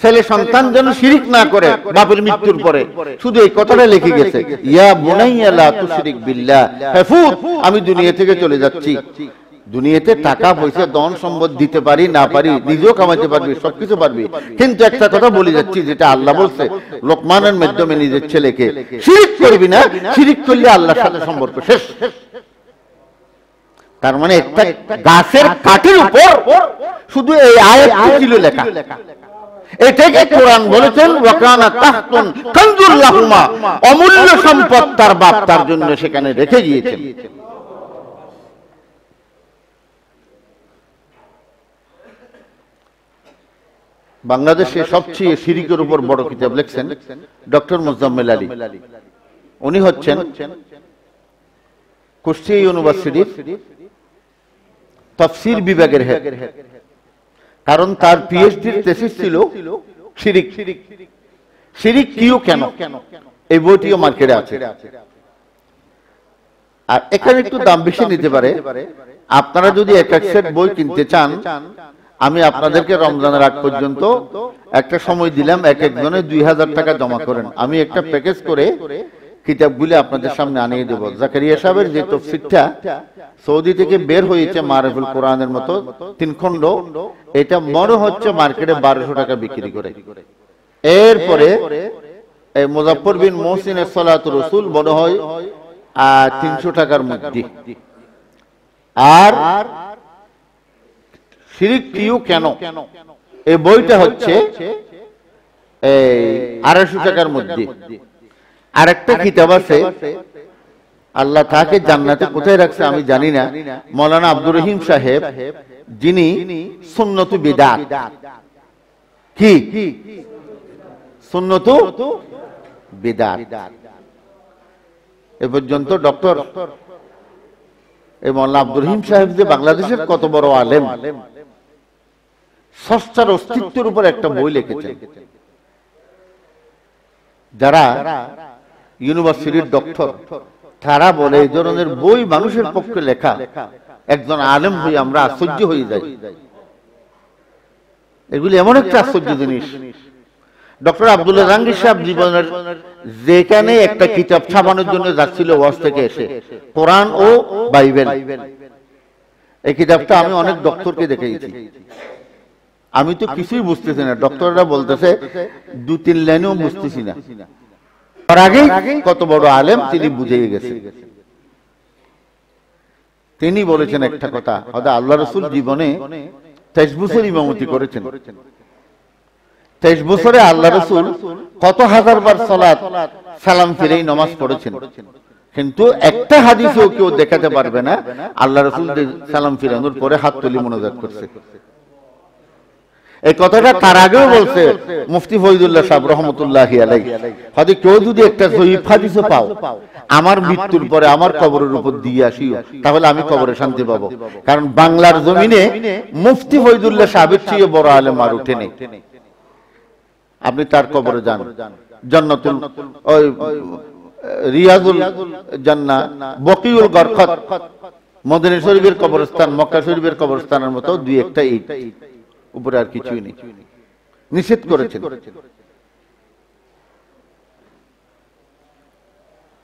ছেলে সন্তান যেন শিরিক না করে বাপের মৃত্যুর পরে, শুধু এই কথাটা লিখে গেছে, ইয়া বুনাইয়া লা তুশরিক বিল্লাহ। হেফুত, আমি দুনিয়া থেকে চলে যাচ্ছি। দুনিয়াতে টাকা পয়সা ধন সম্পদ দিতে পারি না পারি, নিজেও কামাইতে পারবি, সবকিছু পারবি, কিন্তু একটা কথা বলে যাচ্ছি যেটা আল্লাহ বলছে লোকমানের মাধ্যমে নিজের ছেলেকে, শিরিক করবি না, শিরিক করলে আল্লাহর সাথে সম্পর্ক শেষ। তার মানে একটা গাছের কাঠের উপর শুধু এই আয়াতটি ছিল লেখা। এটাকে কোরআন বলেছেন ওয়াকানা তাহতুন কানজুল লাহুমা, অমূল্য সম্পদ তার বাপ তার জন্য সেখানে রেখে গিয়েছেন। বাংলাদেশে সবচেয়ে শিরিকের উপর বড় কিতাব লিখছেন ডক্টর মুজাম্মেল আলী। উনি হচ্ছেন কুষ্টিয়া ইউনিভার্সিটির তাফসীর বিভাগের হেড, কারণ তার পিএইচডির থিসিস ছিল শিরিক। শিরিক কিও কেন, এই বইটিও মার্কেটে আছে। আর এখানে একটু দাম বেশি নিতে পারে। আপনারা যদি এক এক সেট বই কিনতে চান, আমি আপনাদেরকে রমজানের আগ পর্যন্ত একটা সময় দিলাম, এক একজনে 2000 টাকা জমা করেন, আমি একটা প্যাকেজ করে কিতাবগুলি আপনাদের সামনে আনিয়ে দেব। জাকারিয়া সাহেবের যে তাফসীরটা সৌদি থেকে বের হয়েছে মারিফুল কোরআনের মতো 3 খণ্ড, এটা মনে হচ্ছে মার্কেটে 1200 টাকা বিক্রি করে। এরপরে এই মুজাফফর বিন মুহসিনের সালাতুর রাসূল মনে হয় 300 টাকার মধ্যে। আর শিরিক কিও কেন, এই বইটা হচ্ছে এই 250 টাকার মধ্যে। আরেকটা কিতাব আছে, আল্লাহ তাকে জান্নাতে কোথায় রাখছে আমি জানি না, মাওলানা আব্দুর রহিম সাহেব, যিনি সুন্নতু বিদআত, কি সুন্নতু বিদআত, এ পর্যন্ত ডক্টর এই মাওলানা আব্দুর রহিম সাহেব যে বাংলাদেশের কত বড় আলেম, স্রষ্টার অস্তিত্বের উপর একটা বই লিখেছেন। যারা ইউনিভার্সিটির ডক্টর তারা বলে এই ধরনের বই মানুষের পক্ষে লেখা, একজন আলেম হয়ে আমরা আশ্চর্য হয়ে যাই। এগুলি এমন একটা আশ্চর্য জিনিস। ডক্টর আব্দুল্লাহ জাহাঙ্গীর সাহেব জীবনের যেখানে একটা কিতাব ছাপানোর জন্য যাচ্ছিল ওয়াজ থেকে এসে, কোরআন ও বাইবেল, এই কিতাবটা আমি অনেক ডক্টরকে দেখিয়েছি। আমি তো কিছুই বুঝতেছি না, ডক্টররা বলতেছে 2-3 লাইনও বুঝতেছি না। তার আগেই কত বড় আলেম তিনি বুঝিয়ে গেছে। তিনি বলেছেন একটা কথা, আল্লাহ রাসূল জীবনে 23 বছর ইমামতি করেছেন। 23 বছরে আল্লাহ রাসূল কত হাজার বার সালাত সালাম ফিরেই নামাজ পড়েছেন, কিন্তু একটা হাদিসেও কেউ দেখাতে পারবে না আল্লাহ রাসূল সালাম ফিরানোর পরে হাত তুলে মুনাজাত করছে। এই কথাটা তার আগেও বলছে মুফতি ফয়জুল্লাহ সাহেব রহমতুল্লাহি আলাইহি। হয়তো কেউ যদি একটা সহিহ হাদিসও পাও, আমার মৃত্যুর পরে আমার কবরের উপর দিয়ে আসিও, তাহলে আমি কবরে শান্তি পাবো। কারণ বাংলার জমিনে মুফতি ফয়জুল্লাহ সাহেবের চেয়ে বড় আলেম আর উঠে নেই। আপনি তার কবরে যান, জান্নাতুল ওই রিয়াজুল জান্নাহ, বকিউল গরকত, মদিনা শরীফের কবরস্থান, মক্কা শরীফের কবরস্থানের মতো দুই একটা ইট, উপরে আর কিছুই নেই, নিষেধ করেছেন।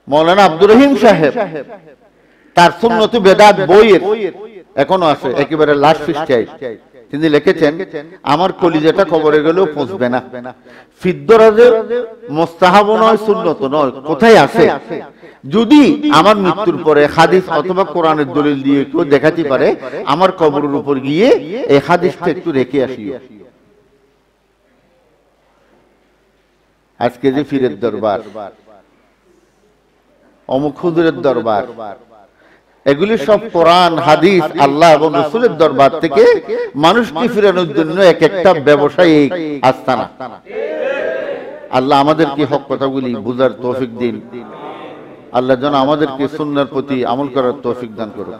মাওলানা আব্দুর রহিম সাহেব তার সুন্নতে বেদাত বইয়ের এখনো আছে, একেবারে লাস্ট পৃষ্ঠায় তিনি লিখেছেন, আমার কলিজাটা কবরে গেলেও পৌঁছবে না। ফিদ্দরাজে মুস্তাহাব নয়, সুন্নত নয়, কোথায় আছে? যদি আমার মৃত্যুর পরে হাদিস অথবা কোরআনের দলিল দিয়ে কেউ দেখাতে পারে, আমার কবরের উপর গিয়ে এই হাদিসটা একটু রেখে আসি। আজকে যে পীরের দরবার, অমুক হুজুরের দরবার, এগুলি সব কোরআন হাদিস আল্লাহ এবং রাসূলের দরবার থেকে মানুষকে ফিরানোর জন্য এক একটা ব্যবসায়িক আস্তানা। আল্লাহ আমাদেরকে হক কথাগুলি বুঝার তৌফিক দিন। আল্লাহ যেন আমাদেরকে সুন্নাহর প্রতি আমল করার তৌফিক দান করুন।